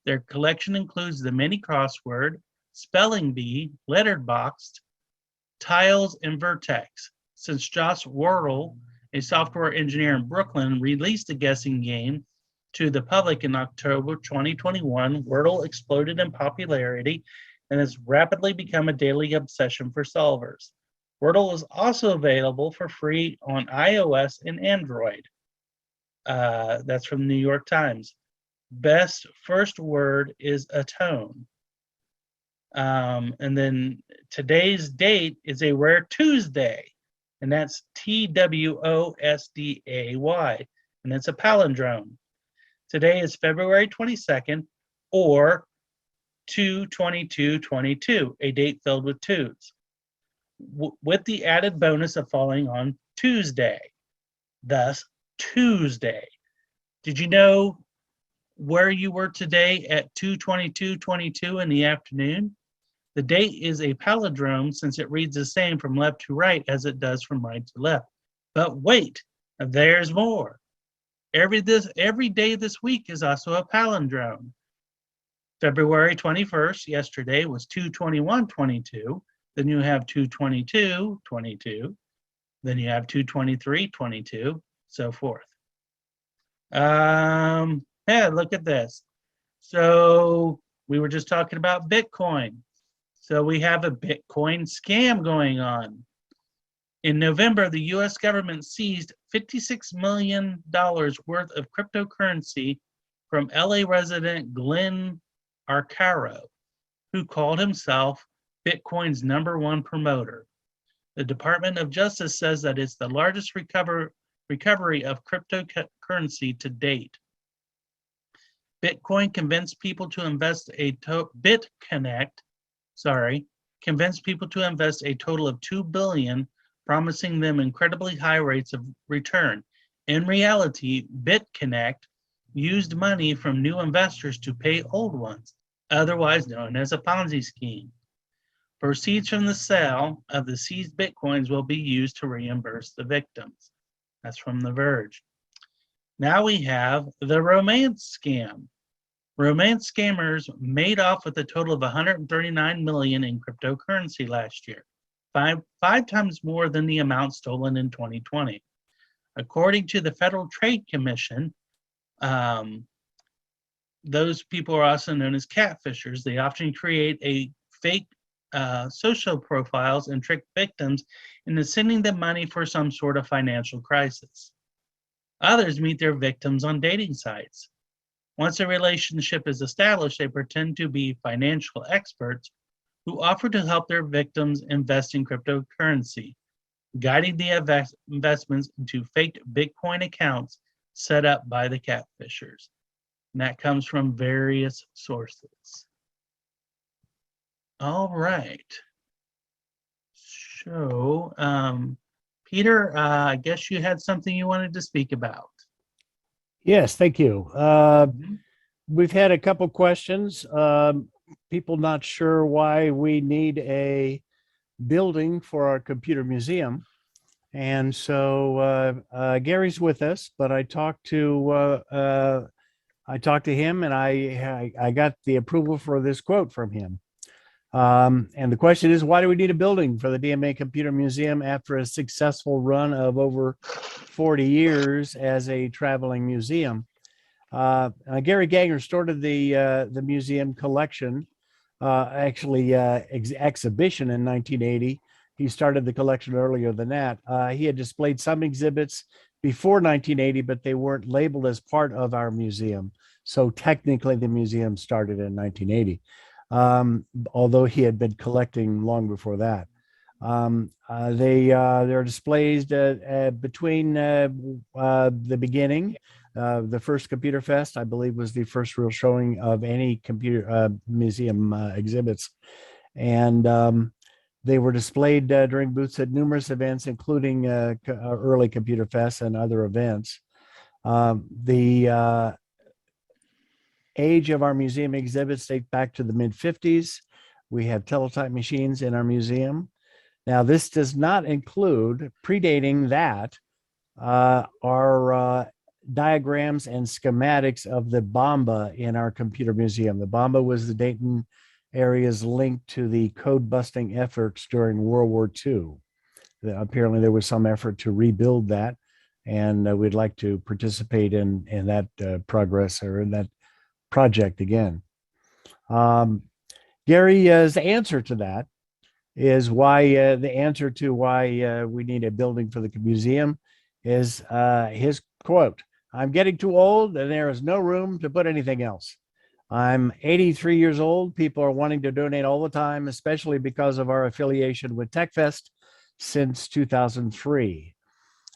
Speaker 1: Their collection includes the mini crossword, spelling bee, letterboxed, tiles, and vertex. Since Josh Wardle, a software engineer in Brooklyn, released a guessing game to the public in October 2021, Wordle exploded in popularity and has rapidly become a daily obsession for solvers. Wordle is also available for free on iOS and Android. That's from the New York Times. Best first word is atone. And then today's date is a rare Tuesday, and that's TWOSDAY, and it's a palindrome. Today is February 22nd, or 2/22/22, a date filled with twos, with the added bonus of falling on Tuesday, thus Tuesday. Did you know where you were today at 2/22/22 in the afternoon? The date is a palindrome since it reads the same from left to right as it does from right to left. But wait, there's more. Every day this week is also a palindrome. February 21st, yesterday, was 2/21/22. Then you have 2/22/22. Then you have 2/23/22, so forth. Yeah, look at this. So we were just talking about Bitcoin. So we have a Bitcoin scam going on. In November, the U.S. government seized $56 million worth of cryptocurrency from LA resident Glenn Arcaro, who called himself Bitcoin's #1 promoter. The Department of Justice says that it's the largest recovery of cryptocurrency to date. Bitcoin convinced people to invest convinced people to invest a total of $2 billion, promising them incredibly high rates of return. In reality, BitConnect used money from new investors to pay old ones, otherwise known as a Ponzi scheme. Proceeds from the sale of the seized Bitcoins will be used to reimburse the victims. That's from The Verge. Now we have the romance scam. Romance scammers made off with a total of 139 million in cryptocurrency last year, five times more than the amount stolen in 2020. According to the Federal Trade Commission, those people are also known as catfishers. They often create a fake social profiles and trick victims into sending them money for some sort of financial crisis. Others meet their victims on dating sites. Once a relationship is established, they pretend to be financial experts who offer to help their victims invest in cryptocurrency, guiding the investments into faked Bitcoin accounts set up by the catfishers. And that comes from various sources. All right. So, Peter, I guess you had something you wanted to speak about.
Speaker 4: Yes, thank you. We've had a couple questions. People not sure why we need a building for our computer museum. And so Gary's with us, but I talked to him and I got the approval for this quote from him. And the question is, why do we need a building for the DMA Computer Museum after a successful run of over 40 years as a traveling museum? Gary Ganger started the museum collection, exhibition in 1980. He started the collection earlier than that. He had displayed some exhibits before 1980, but they weren't labeled as part of our museum. So technically the museum started in 1980. Although he had been collecting long before that. They're displays between the beginning. The first Computer Fest, I believe, was the first real showing of any computer museum exhibits. And they were displayed during booths at numerous events, including early Computer Fest and other events. The age of our museum exhibits date back to the mid-50s. We have teletype machines in our museum. Now, this does not include, predating that, our diagrams and schematics of the Bomba in our computer museum. The Bomba was the Dayton area's link to the code-busting efforts during World War II. Apparently, there was some effort to rebuild that, and we'd like to participate in that progress or in that project again. Gary's answer to that is why the answer to why we need a building for the museum is his quote: "I'm getting too old and there is no room to put anything else. I'm 83 years old. People are wanting to donate all the time, especially because of our affiliation with TechFest since 2003.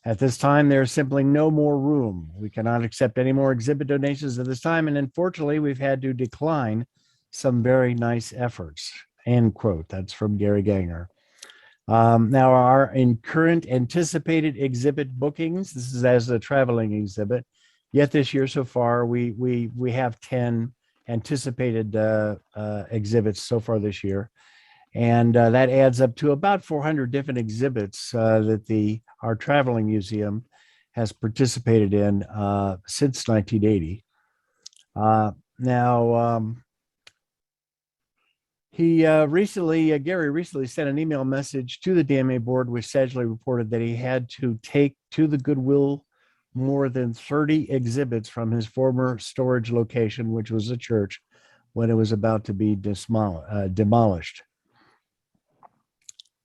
Speaker 4: At this time, there's simply no more room. We cannot accept any more exhibit donations at this time, and unfortunately, we've had to decline some very nice efforts." End quote. That's from Gary Ganger. Now, our current anticipated exhibit bookings, this is as a traveling exhibit, yet this year so far, we have 10 anticipated exhibits so far this year. And that adds up to about 400 different exhibits that our traveling museum has participated in since 1980. Gary recently sent an email message to the DMA board, which sagely reported that he had to take to the Goodwill more than 30 exhibits from his former storage location, which was a church, when it was about to be demolished.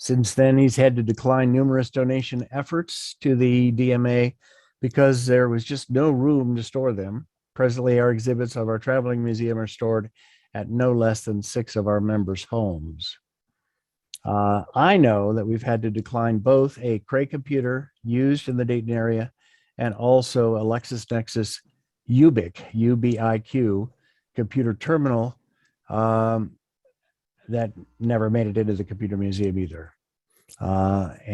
Speaker 4: Since then, he's had to decline numerous donation efforts to the DMA because there was just no room to store them. Presently, our exhibits of our traveling museum are stored at no less than 6 of our members' homes. I know that we've had to decline both a Cray computer used in the Dayton area and also a LexisNexis UBIQ, UBIQ computer terminal that never made it into the computer museum either. The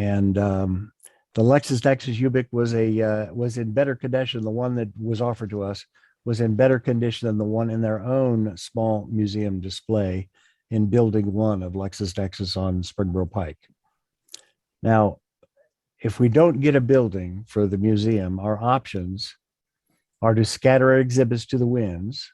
Speaker 4: LexisNexis UBIQ was in better condition. The one that was offered to us was in better condition than the one in their own small museum display in Building 1 of LexisNexis on Springboro Pike. Now, if we don't get a building for the museum, our options are to scatter our exhibits to the winds,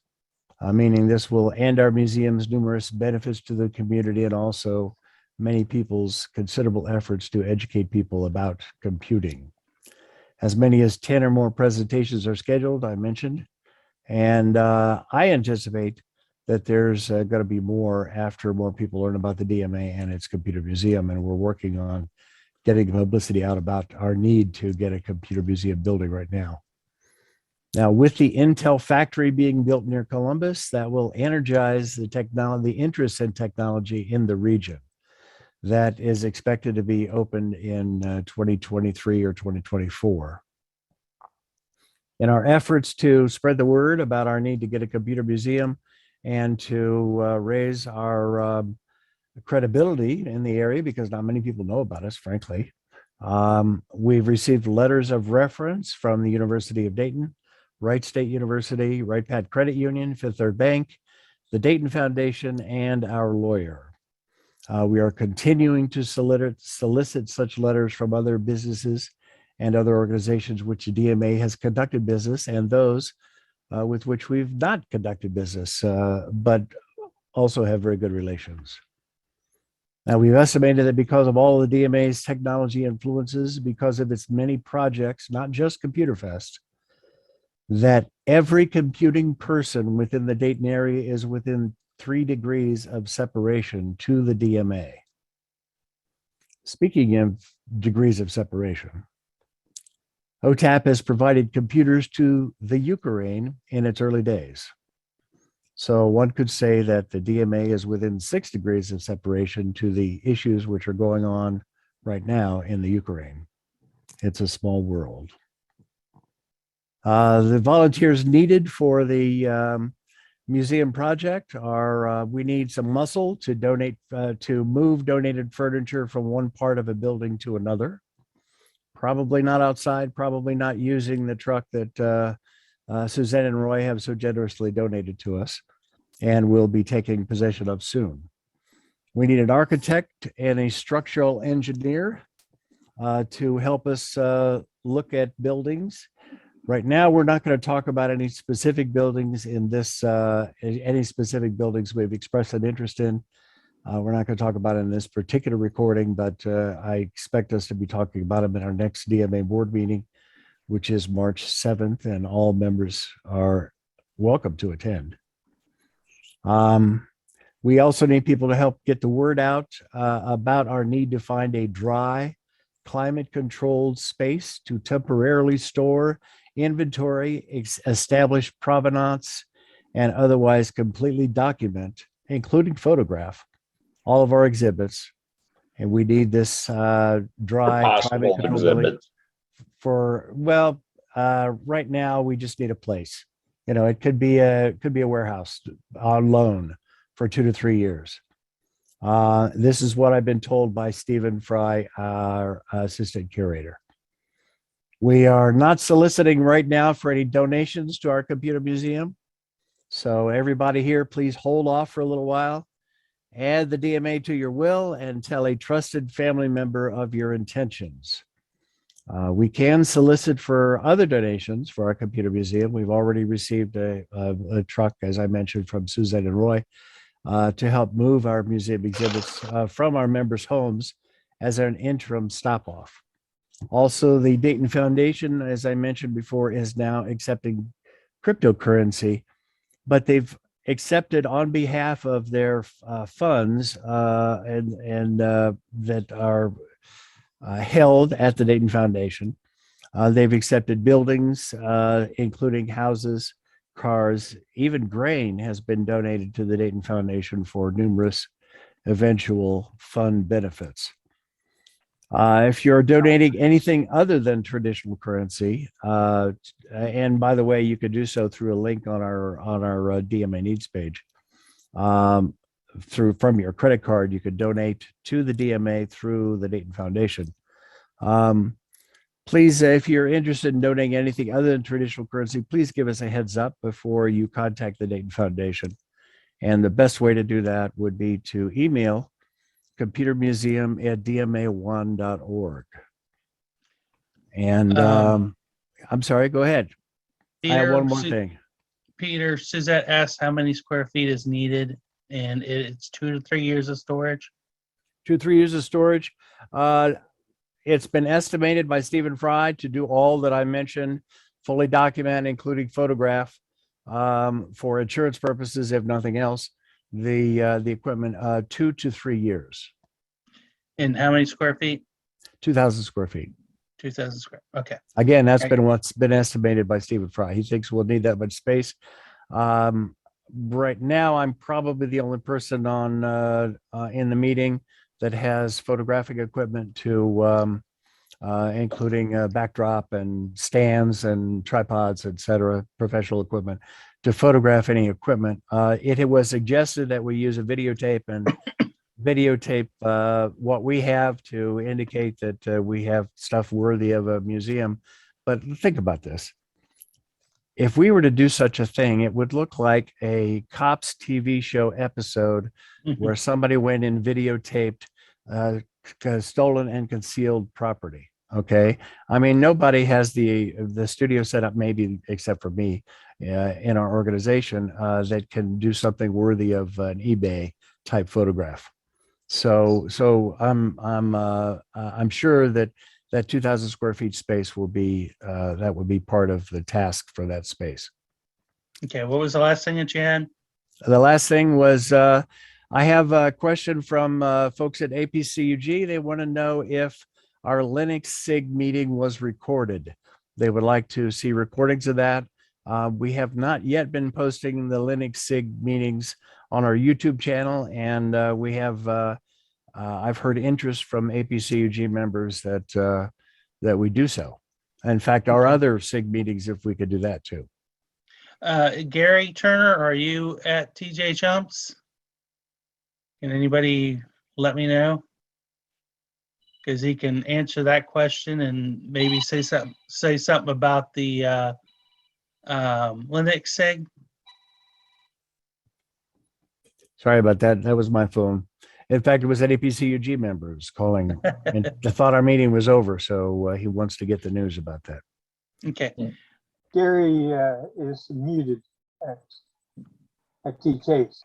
Speaker 4: meaning this will end our museum's numerous benefits to the community and also many people's considerable efforts to educate people about computing. As many as 10 or more presentations are scheduled, I mentioned, and I anticipate that there's going to be more after more people learn about the DMA and its computer museum, and we're working on getting publicity out about our need to get a computer museum building right now. Now, with the Intel factory being built near Columbus, that will energize the technology, the interest in technology in the region. That is expected to be opened in 2023 or 2024. In our efforts to spread the word about our need to get a computer museum and to raise our credibility in the area, because not many people know about us, frankly, we've received letters of reference from the University of Dayton, Wright State University, Wright Pat Credit Union, Fifth Third Bank, the Dayton Foundation, and our lawyer. We are continuing to solicit such letters from other businesses and other organizations which the DMA has conducted business, and those with which we've not conducted business, but also have very good relations. Now, we've estimated that because of all the DMA's technology influences, because of its many projects, not just Computer Fest, that every computing person within the Dayton area is within 3 degrees of separation to the DMA. Speaking of degrees of separation, OTAP has provided computers to the Ukraine in its early days. So one could say that the DMA is within 6 degrees of separation to the issues which are going on right now in the Ukraine. It's a small world. The volunteers needed for the museum project are, we need some muscle to donate, to move donated furniture from one part of a building to another. Probably not outside, probably not using the truck that Suzanne and Roy have so generously donated to us and will be taking possession of soon. We need an architect and a structural engineer to help us look at buildings. Right now, we're not going to talk about any specific buildings in this, any specific buildings we've expressed an interest in. We're not going to talk about it in this particular recording, but I expect us to be talking about them in our next DMA board meeting, which is March 7th, and all members are welcome to attend. We also need people to help get the word out about our need to find a dry, climate-controlled space to temporarily store, inventory, establish provenance, and otherwise completely document, including photograph, all of our exhibits. And we need this dry, climate-controlled building for, well, right now we just need a place. You know, it could be a warehouse on loan for 2 to 3 years. This is what I've been told by Stephen Fry, our assistant curator. We are not soliciting right now for any donations to our computer museum. So everybody here, please hold off for a little while. Add the DMA to your will and tell a trusted family member of your intentions. We can solicit for other donations for our computer museum. We've already received a truck, as I mentioned, from Suzanne and Roy to help move our museum exhibits from our members' homes as an interim stop-off. Also, the Dayton Foundation, as I mentioned before, is now accepting cryptocurrency, but they've accepted on behalf of their funds that are held at the Dayton Foundation. They've accepted buildings, including houses, cars, even grain has been donated to the Dayton Foundation for numerous eventual fund benefits. If you're donating anything other than traditional currency, and by the way, you could do so through a link on our DMA needs page. From your credit card, you could donate to the DMA through the Dayton Foundation. Please, if you're interested in donating anything other than traditional currency, please give us a heads up before you contact the Dayton Foundation. And the best way to do that would be to email computermuseum@dma1.org. And I'm sorry, go ahead.
Speaker 1: Peter,
Speaker 4: I have one more thing.
Speaker 1: Peter, Suzette asked how many square feet is needed, and it's 2 to 3 years of storage.
Speaker 4: 2 3 years of storage. It's been estimated by Stephen Fry to do all that I mentioned, fully document, including photograph, for insurance purposes, if nothing else. The equipment, 2 to 3 years.
Speaker 1: And how many square feet?
Speaker 4: 2,000 square feet.
Speaker 1: 2,000 square. Okay.
Speaker 4: Again, that's
Speaker 1: Okay.
Speaker 4: been what's been estimated by Stephen Fry. He thinks we'll need that much space. Right now, I'm probably the only person on in the meeting that has photographic equipment to, including backdrop and stands and tripods, etc., professional equipment to photograph any equipment. It was suggested that we use a videotape and videotape what we have to indicate that we have stuff worthy of a museum. But think about this. If we were to do such a thing, it would look like a cops TV show episode where somebody went and videotaped stolen and concealed property. Okay. I mean, nobody has the studio set up, maybe except for me in our organization, that can do something worthy of an eBay type photograph. So I'm sure that 2,000 square feet space will be that would be part of the task for that space.
Speaker 1: Okay. What was the last thing that you had?
Speaker 4: The last thing was I have a question from folks at APCUG. They want to know if our Linux SIG meeting was recorded. They would like to see recordings of that. We have not yet been posting the Linux SIG meetings on our YouTube channel, and we have I've heard interest from APCUG members that we do so. In fact, our other SIG meetings, if we could do that too.
Speaker 1: Gary Turner, are you at TJ Chumps? Can anybody let me know? Because he can answer that question and maybe say something about the Linux SIG.
Speaker 4: Sorry about that. That was my phone. In fact, it was at APCUG members calling and they thought our meeting was over. So he wants to get the news about that.
Speaker 1: Okay.
Speaker 7: Gary is muted at TK's.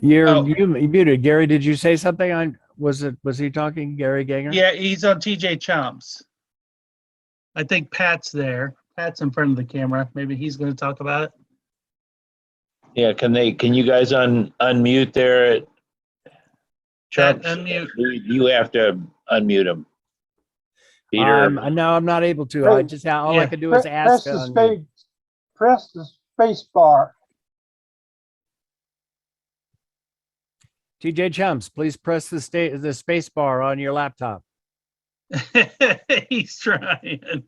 Speaker 1: Oh.
Speaker 4: You muted. Gary, did you say something? Was he talking, Gary Ganger?
Speaker 1: Yeah, he's on TJ Chumps. I think Pat's there. Pat's in front of the camera. Maybe he's going to talk about it.
Speaker 6: Yeah, can you guys unmute there at
Speaker 1: Pat,
Speaker 6: Chumps?
Speaker 1: unmute.
Speaker 6: You have to unmute him. Peter.
Speaker 4: No, I'm not able to. I just all I can do is ask.
Speaker 7: Press the space bar.
Speaker 4: TJ Chumps, please press the space bar on your laptop.
Speaker 1: He's trying.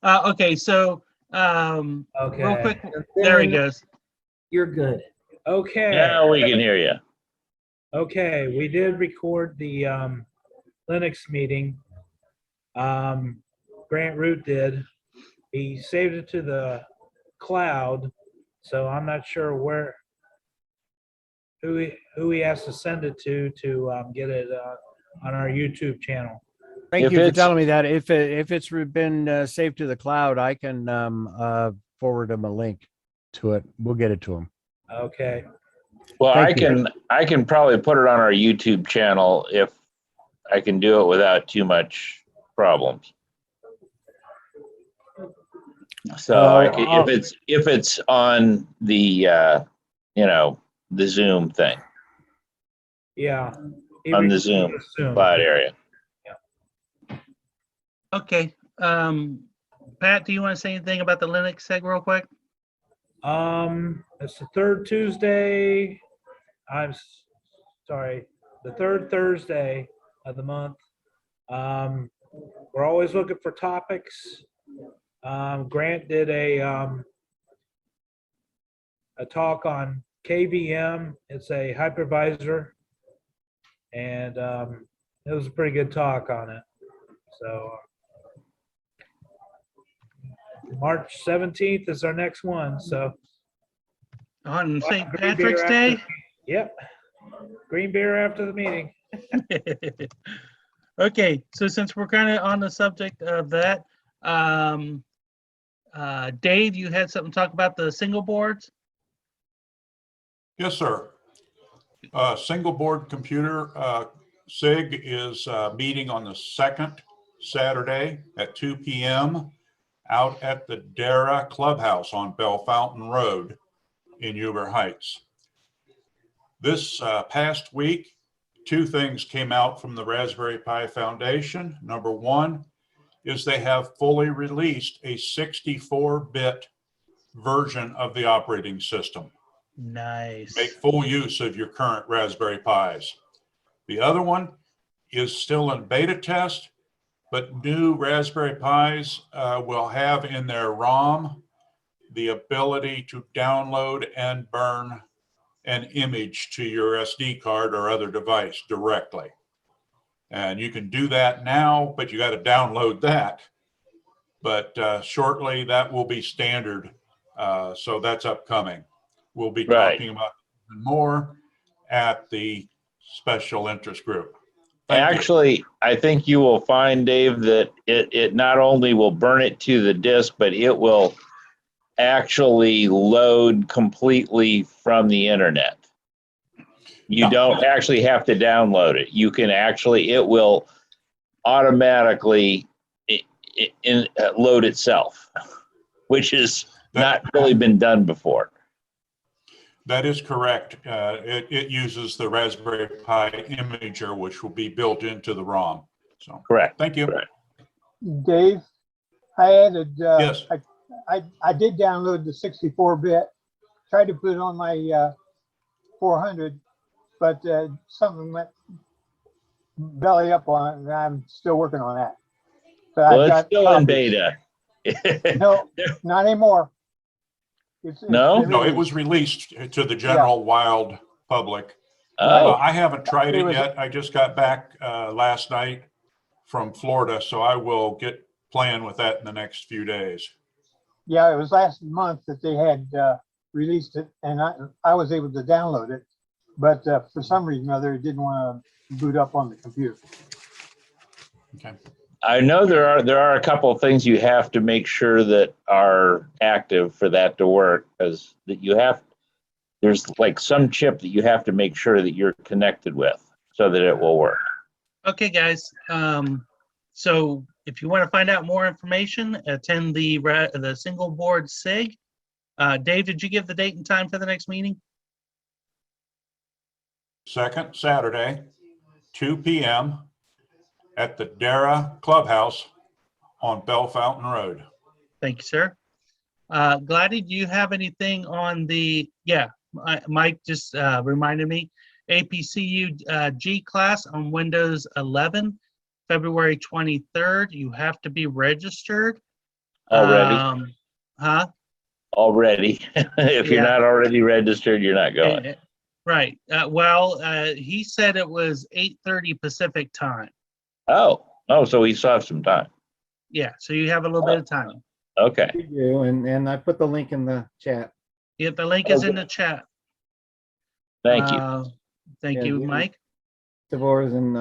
Speaker 1: Okay, so
Speaker 12: Okay.
Speaker 1: real quick, there he goes.
Speaker 12: You're good. Okay.
Speaker 6: Now we can hear you.
Speaker 12: Okay, we did record the Linux meeting. Grant Root did. He saved it to the cloud, so I'm not sure who he has to send it to get it on our YouTube channel.
Speaker 4: Thank you for telling me that. If it's been saved to the cloud, I can forward him a link to it. We'll get it to him.
Speaker 12: Okay.
Speaker 6: Well, I can probably put it on our YouTube channel if I can do it without too much problems. So if it's on the the Zoom thing.
Speaker 12: Yeah.
Speaker 6: On the Zoom cloud area.
Speaker 12: Yeah.
Speaker 1: Okay. Pat, do you want to say anything about the Linux SIG real quick?
Speaker 12: It's the third Tuesday. I'm sorry, the third Thursday of the month. We're always looking for topics. Grant did a talk on KVM. It's a hypervisor, and it was a pretty good talk on it. So March 17th is our next one. So
Speaker 1: on St. Patrick's Day?
Speaker 12: Yep. Green beer after the meeting.
Speaker 1: Okay, so since we're kind of on the subject of that, Dave, you had something to talk about the single boards?
Speaker 8: Yes, sir. Single board computer SIG is meeting on the second Saturday at 2 p.m. out at the Dara Clubhouse on Bell Fountain Road in Huber Heights. This past week, two things came out from the Raspberry Pi Foundation. Number one is they have fully released a 64-bit version of the operating system.
Speaker 1: Nice.
Speaker 8: Make full use of your current Raspberry Pis. The other one is still in beta test, but new Raspberry Pis will have in their ROM the ability to download and burn an image to your SD card or other device directly. And you can do that now, but you got to download that. But shortly that will be standard. So that's upcoming. We'll be talking about more at the special interest group.
Speaker 6: Actually, I think you will find, Dave, that it not only will burn it to the disk, but it will actually load completely from the internet. You don't actually have to download it. You can actually, it will automatically load itself, which has not really been done before.
Speaker 8: That is correct. It uses the Raspberry Pi imager, which will be built into the ROM. So
Speaker 6: correct.
Speaker 8: Thank you.
Speaker 6: Correct.
Speaker 7: Dave, I added,
Speaker 8: yes.
Speaker 7: I did download the 64-bit, tried to put it on my 400, but something went belly up on it, and I'm still working on that. So
Speaker 6: Well,
Speaker 7: I've
Speaker 6: it's
Speaker 7: got
Speaker 6: still in
Speaker 7: copies.
Speaker 6: beta.
Speaker 7: No, not anymore.
Speaker 6: No?
Speaker 8: No, it was released to the general wild public.
Speaker 6: Oh.
Speaker 8: I haven't tried it
Speaker 7: was-
Speaker 8: yet. I just got back last night from Florida, so I will get playing with that in the next few days.
Speaker 7: Yeah, it was last month that they had released it, and I was able to download it, but for some reason or other, it didn't want to boot up on the computer.
Speaker 8: Okay.
Speaker 6: I know there are a couple of things you have to make sure that are active for that to work, because there's like some chip that you have to make sure that you're connected with so that it will work.
Speaker 1: Okay, guys. So if you want to find out more information, attend the single board SIG. Dave, did you give the date and time for the next meeting?
Speaker 8: Second Saturday, 2 p.m. at the Dara Clubhouse on Bell Fountain Road.
Speaker 1: Thank you, sir. Gladys, do you have anything on the, Mike just reminded me, APCU G class on Windows 11, February 23rd. You have to be registered.
Speaker 6: Already. Already. If you're not already registered, you're not going.
Speaker 1: Right. He said it was 8:30 Pacific time.
Speaker 6: Oh, so we still have some time.
Speaker 1: Yeah, so you have a little bit of time.
Speaker 6: Okay.
Speaker 4: We do, and I put the link in the chat.
Speaker 1: Yeah, the link is in the chat.
Speaker 6: Thank you.
Speaker 1: Thank you, Mike.
Speaker 4: Devorah's in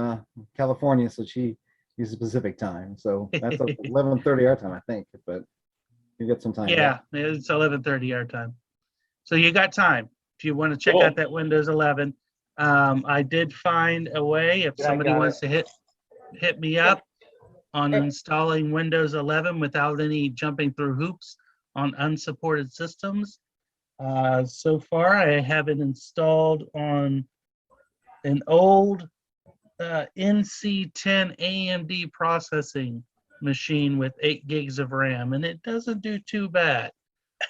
Speaker 4: California, so she uses Pacific time. So that's 11:30 our time, I think, but you got some time.
Speaker 1: Yeah, it's 11:30 our time. So you got time if you want to check out that Windows 11. I did find a way if somebody wants to hit me up on installing Windows 11 without any jumping through hoops on unsupported systems. So far, I have it installed on an old NC10 AMD processing machine with 8 gigs of RAM, and it doesn't do too bad.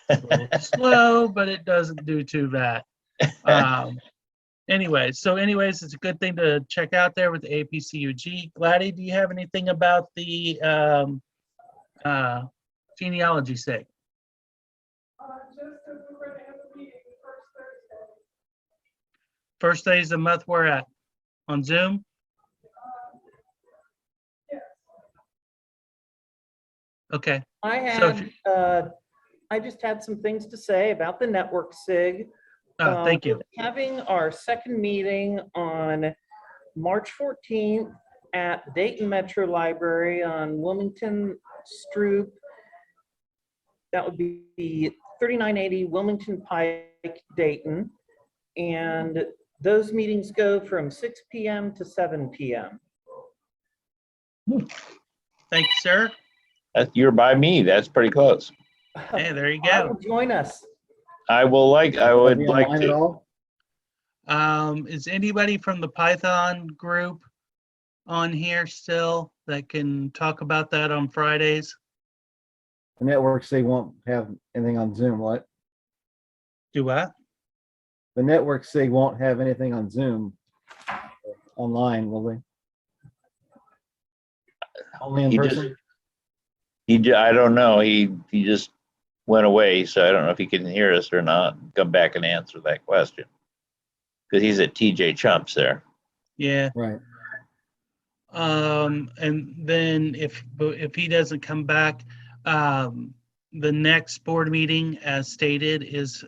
Speaker 1: It's a little slow, but it doesn't do too bad. Anyways, it's a good thing to check out there with the APCUG. Gladys, do you have anything about the genealogy sake? First days of the month we're at on Zoom. Okay.
Speaker 13: I just had some things to say about the network SIG.
Speaker 1: Thank you.
Speaker 13: Having our second meeting on March 14th at Dayton Metro Library on Wilmington Stroop. That would be 3980 Wilmington Pike, Dayton. And those meetings go from 6 p.m. to 7 p.m.
Speaker 1: Thank you, sir.
Speaker 6: You're by me. That's pretty close.
Speaker 1: Hey, there you
Speaker 13: I will
Speaker 1: go.
Speaker 13: join us.
Speaker 6: I would like
Speaker 4: Online at
Speaker 6: to.
Speaker 4: all?
Speaker 1: Is anybody from the Python group on here still that can talk about that on Fridays?
Speaker 14: The networks, they won't have anything on Zoom, what?
Speaker 1: Do what?
Speaker 14: The networks, they won't have anything on Zoom online, will they? Only in
Speaker 6: He
Speaker 14: person?
Speaker 6: I don't know. He just went away, so I don't know if he can hear us or not. Come back and answer that question. Because he's at TJ Chumps there.
Speaker 1: Yeah.
Speaker 14: Right.
Speaker 1: And then if he doesn't come back, the next board meeting, as stated, is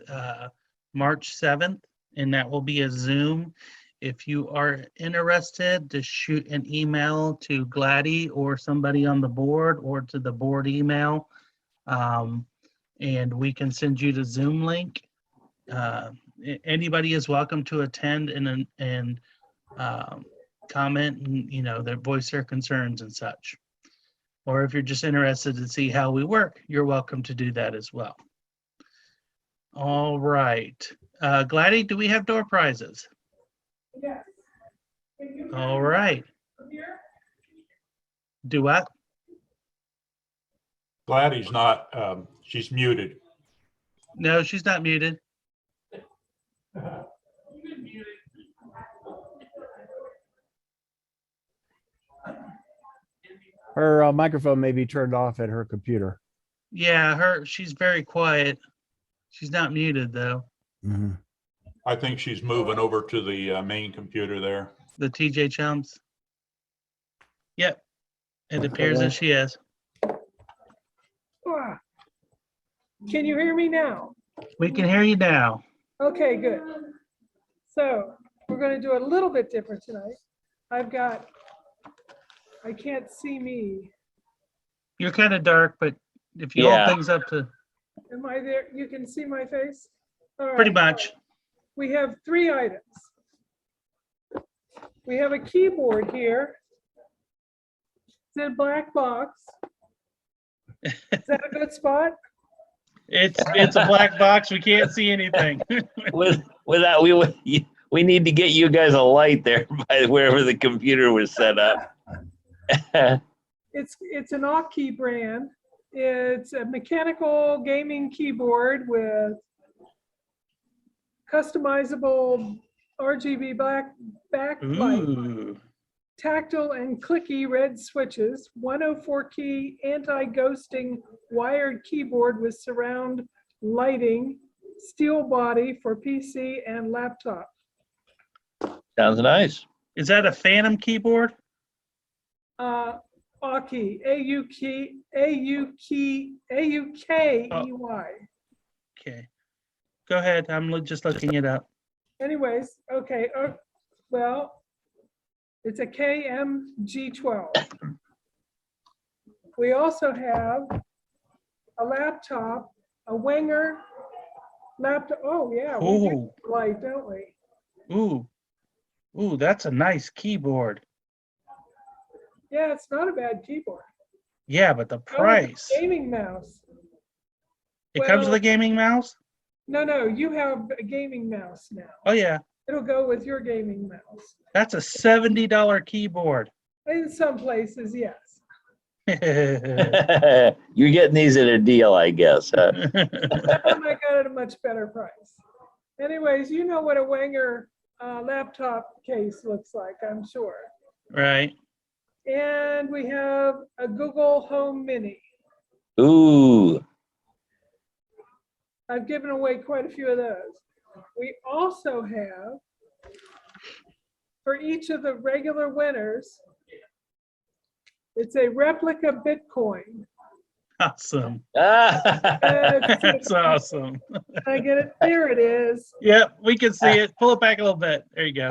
Speaker 1: March 7th, and that will be a Zoom. If you are interested, just shoot an email to Gladdy or somebody on the board, or to the board email, and we can send you the Zoom link. Anybody is welcome to attend and comment and their voice their concerns and such. Or if you're just interested to see how we work, you're welcome to do that as well. All right. Gladdy, do we have door prizes?
Speaker 7: Yes.
Speaker 1: All right. Do what?
Speaker 8: Gladdy's not, she's muted.
Speaker 1: No, she's not muted.
Speaker 4: Her microphone may be turned off at her computer.
Speaker 1: Yeah, she's very quiet. She's not muted though.
Speaker 4: Mm-hmm.
Speaker 8: I think she's moving over to the main computer there.
Speaker 1: The TJ Chumps. Yep. It appears that she is.
Speaker 7: Ah. Can you hear me now?
Speaker 1: We can hear you now.
Speaker 7: Okay, good. So we're going to do a little bit different tonight. I can't see me.
Speaker 1: You're kind of dark, but if you hold things up to
Speaker 7: Am I there? You can see my face? All right.
Speaker 1: pretty much.
Speaker 7: We have 3 items. We have a keyboard here. It's in a black box. Is that a good spot?
Speaker 1: It's a black box. We can't see anything.
Speaker 6: With that, we need to get you guys a light there by wherever the computer was set up.
Speaker 7: It's an Oki brand. It's a mechanical gaming keyboard with customizable RGB black backlight, tactile and clicky red switches, 104 key anti-ghosting wired keyboard with surround lighting, steel body for PC and laptop.
Speaker 6: Sounds nice.
Speaker 1: Is that a Phantom keyboard?
Speaker 7: Oki, A-U-K-E-Y.
Speaker 1: Okay. Go ahead. I'm just looking it up.
Speaker 7: Anyways, okay. Well, it's a KMG12. We also have a laptop, a Wenger laptop. Oh yeah, we do light, don't we?
Speaker 1: Ooh, that's a nice keyboard.
Speaker 7: Yeah, it's not a bad keyboard.
Speaker 1: Yeah, but the price.
Speaker 7: Gaming mouse.
Speaker 1: It comes with a gaming mouse?
Speaker 7: No, you have a gaming mouse now.
Speaker 1: Oh yeah.
Speaker 7: It'll go with your gaming mouse.
Speaker 1: That's a $70 keyboard.
Speaker 7: In some places, yes.
Speaker 6: You're getting these at a deal, I guess.
Speaker 7: I got it at a much better price. Anyways, you know what a Wenger laptop case looks like, I'm sure.
Speaker 1: Right.
Speaker 7: And we have a Google Home Mini.
Speaker 6: Ooh.
Speaker 7: I've given away quite a few of those. We also have, for each of the regular winners, it's a replica Bitcoin.
Speaker 1: Awesome.
Speaker 7: That's
Speaker 1: That's awesome.
Speaker 7: I get it. There it is.
Speaker 1: Yep, we can see it. Pull it back a little bit. There you go.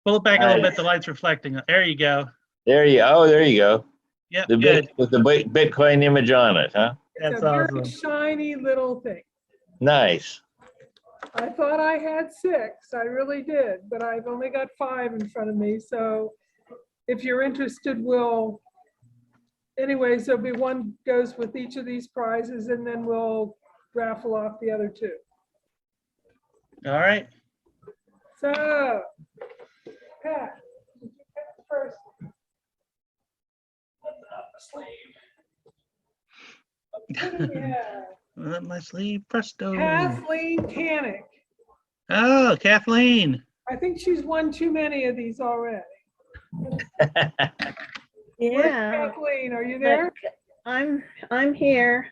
Speaker 1: Pull it back a little bit. The light's reflecting. There you go.
Speaker 6: There you go.
Speaker 1: Yep,
Speaker 6: The
Speaker 1: good.
Speaker 6: with the Bitcoin image on it, huh?
Speaker 1: That's
Speaker 15: It's a very
Speaker 1: awesome.
Speaker 15: shiny little thing.
Speaker 6: Nice.
Speaker 15: I thought I had 6, I really did, but I've only got 5 in front of me, so if you're interested, anyways, there'll be one goes with each of these prizes, and then we'll raffle off the other 2.
Speaker 1: All right.
Speaker 15: So, Pat, did you pick the first? What do we have?
Speaker 1: Up my sleeve, presto.
Speaker 15: Kathleen Tannick.
Speaker 1: Oh, Kathleen.
Speaker 15: I think she's won too many of these already. Where's
Speaker 16: Yeah,
Speaker 15: Kathleen, are you there?
Speaker 16: I'm here.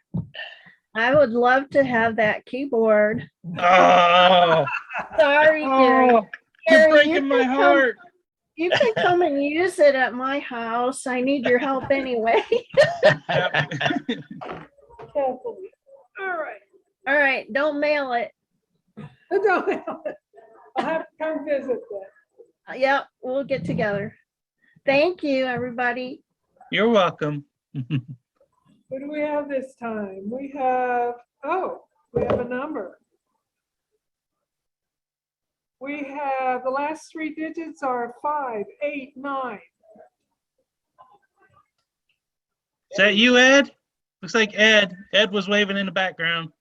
Speaker 16: I would love to have that keyboard.
Speaker 1: Oh,
Speaker 16: Sorry, Gary.
Speaker 1: oh, you're
Speaker 16: Gary,
Speaker 1: breaking my
Speaker 16: can come-
Speaker 1: heart.
Speaker 16: You can come and use it at my house. I need your help anyway.
Speaker 15: Kathleen. All right.
Speaker 16: All right, don't mail it.
Speaker 15: I'll have to come visit then.
Speaker 16: Yep, we'll get together. Thank you, everybody.
Speaker 1: You're welcome.
Speaker 15: What do we have this time? We have a number. We have, the last 3 digits are 5, 8, 9.
Speaker 1: Is that you, Ed? Looks like Ed. Ed was waving in the background.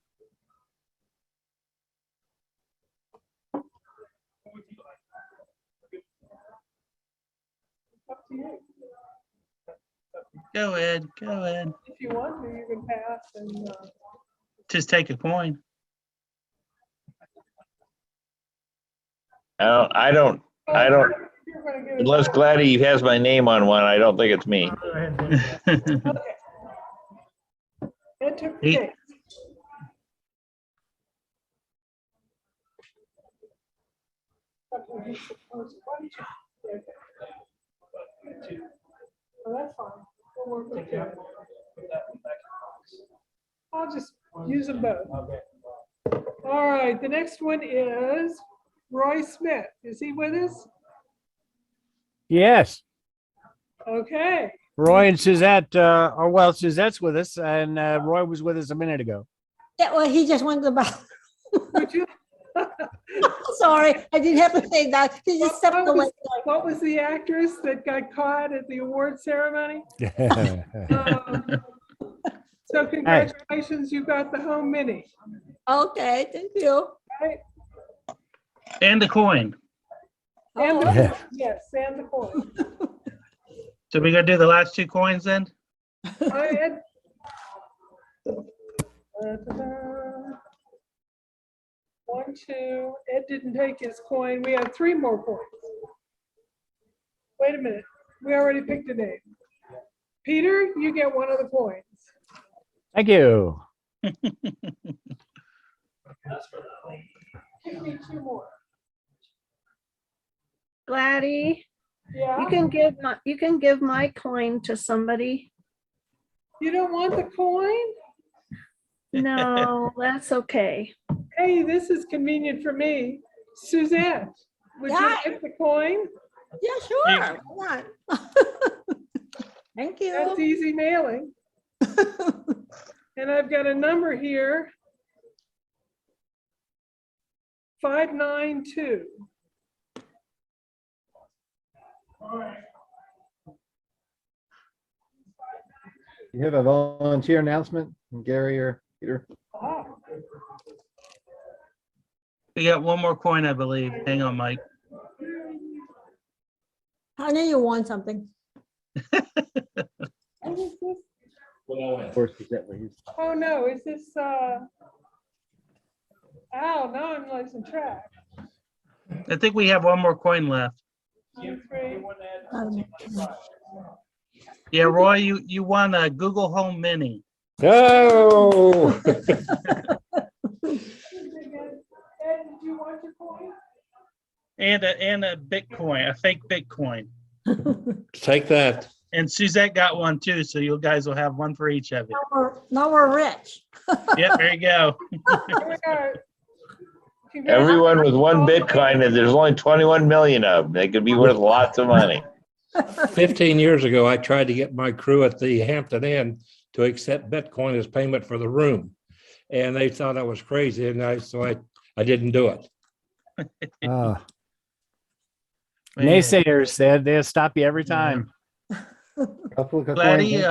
Speaker 15: Up to you.
Speaker 1: Go, Ed. Go, Ed.
Speaker 15: If you want to, you can pass and,
Speaker 1: Just take a coin.
Speaker 6: I don't,
Speaker 15: you're gonna get it
Speaker 6: unless
Speaker 15: back.
Speaker 6: Gladdy has my name on one, I don't think it's me.
Speaker 15: Ed took the
Speaker 1: Eight.
Speaker 15: dates. Oh, that's fine. We'll work with it. I'll just use them both. All right, the next one is Roy Smith. Is he with us?
Speaker 4: Yes.
Speaker 15: Okay.
Speaker 4: Roy and Suzette, well, Suzette's with us, and Roy was with us a minute ago.
Speaker 17: Yeah, well, he just wanted to.
Speaker 15: Would you?
Speaker 17: Sorry, I didn't have to say that. He just stepped away.
Speaker 15: What was the actress that got caught at the award ceremony? So congratulations, you got the home mini.
Speaker 17: Okay, thank you.
Speaker 15: Right?
Speaker 1: And the coin.
Speaker 15: And the
Speaker 4: Yeah.
Speaker 15: coin, yes, and the coin.
Speaker 1: So we gonna do the last 2 coins then?
Speaker 15: Ed. 1, 2. Ed didn't take his coin. We have 3 more coins. Wait a minute. We already picked a name. Peter, you get 1 of the coins.
Speaker 4: Thank you.
Speaker 15: Give me 2 more.
Speaker 16: Gladdy,
Speaker 15: Yeah.
Speaker 16: you can give my coin to somebody.
Speaker 15: You don't want the coin?
Speaker 16: No, that's okay.
Speaker 15: Hey, this is convenient for me. Suzette, would you
Speaker 17: Yeah.
Speaker 15: get the coin?
Speaker 17: Yeah, sure. Why not? Thank
Speaker 15: That's
Speaker 17: you.
Speaker 15: easy mailing. And I've got a number here. 592.
Speaker 14: You have a volunteer announcement, Gary or Peter?
Speaker 15: Ah,
Speaker 1: We got 1 more coin, I believe. Hang on, Mike.
Speaker 17: I know you want something.
Speaker 15: what is this?
Speaker 14: Of course, Suzette will use.
Speaker 15: Oh, no, is this, ow, now I'm losing track.
Speaker 1: I think we have 1 more coin left.
Speaker 15: 93.
Speaker 1: Yeah, Roy, you won a Google Home Mini
Speaker 14: Oh!
Speaker 15: Ed, did you want your coin?
Speaker 1: and a Bitcoin, a fake Bitcoin.
Speaker 14: Take that.
Speaker 1: And Suzette got 1 too, so you guys will have 1 for each of you.
Speaker 17: Now we're rich.
Speaker 1: Yep, there you go.
Speaker 15: Here we go.
Speaker 6: Everyone with 1 Bitcoin, and there's only 21 million of them. They could be worth lots of money.
Speaker 18: 15 years ago, I tried to get my crew at the Hampton Inn to accept Bitcoin as payment for the room. And they thought I was crazy, and so I didn't do it.
Speaker 4: Naysayers said they'll stop you every time.
Speaker 1: Gladdy,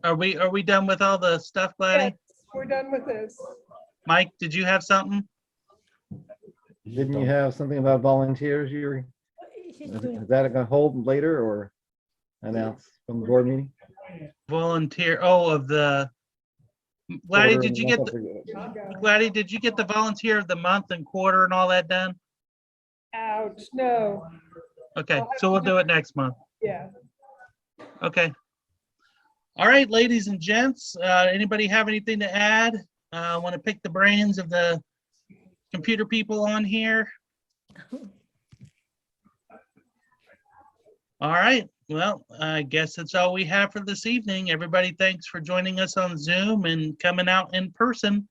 Speaker 1: are we done with all the stuff, Gladdy?
Speaker 15: Yes, we're done with this.
Speaker 1: Mike, did you have something?
Speaker 14: Didn't you have something about volunteers? Is that going to hold later or announce from the board meeting?
Speaker 1: Volunteer. Oh, of the Gladdy, did you get Gladdy, did you get the volunteer of the month and quarter and all that done?
Speaker 15: Ouch, no.
Speaker 1: Okay, so we'll do it next month.
Speaker 15: Yeah.
Speaker 1: Okay. All right, ladies and gents, anybody have anything to add? Want to pick the brains of the computer people on here? All right. Well, I guess that's all we have for this evening. Everybody, thanks for joining us on Zoom and coming out in person.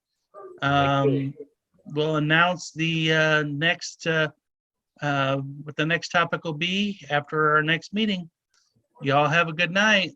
Speaker 1: We'll announce the next what the next topic will be after our next meeting. Y'all have a good night.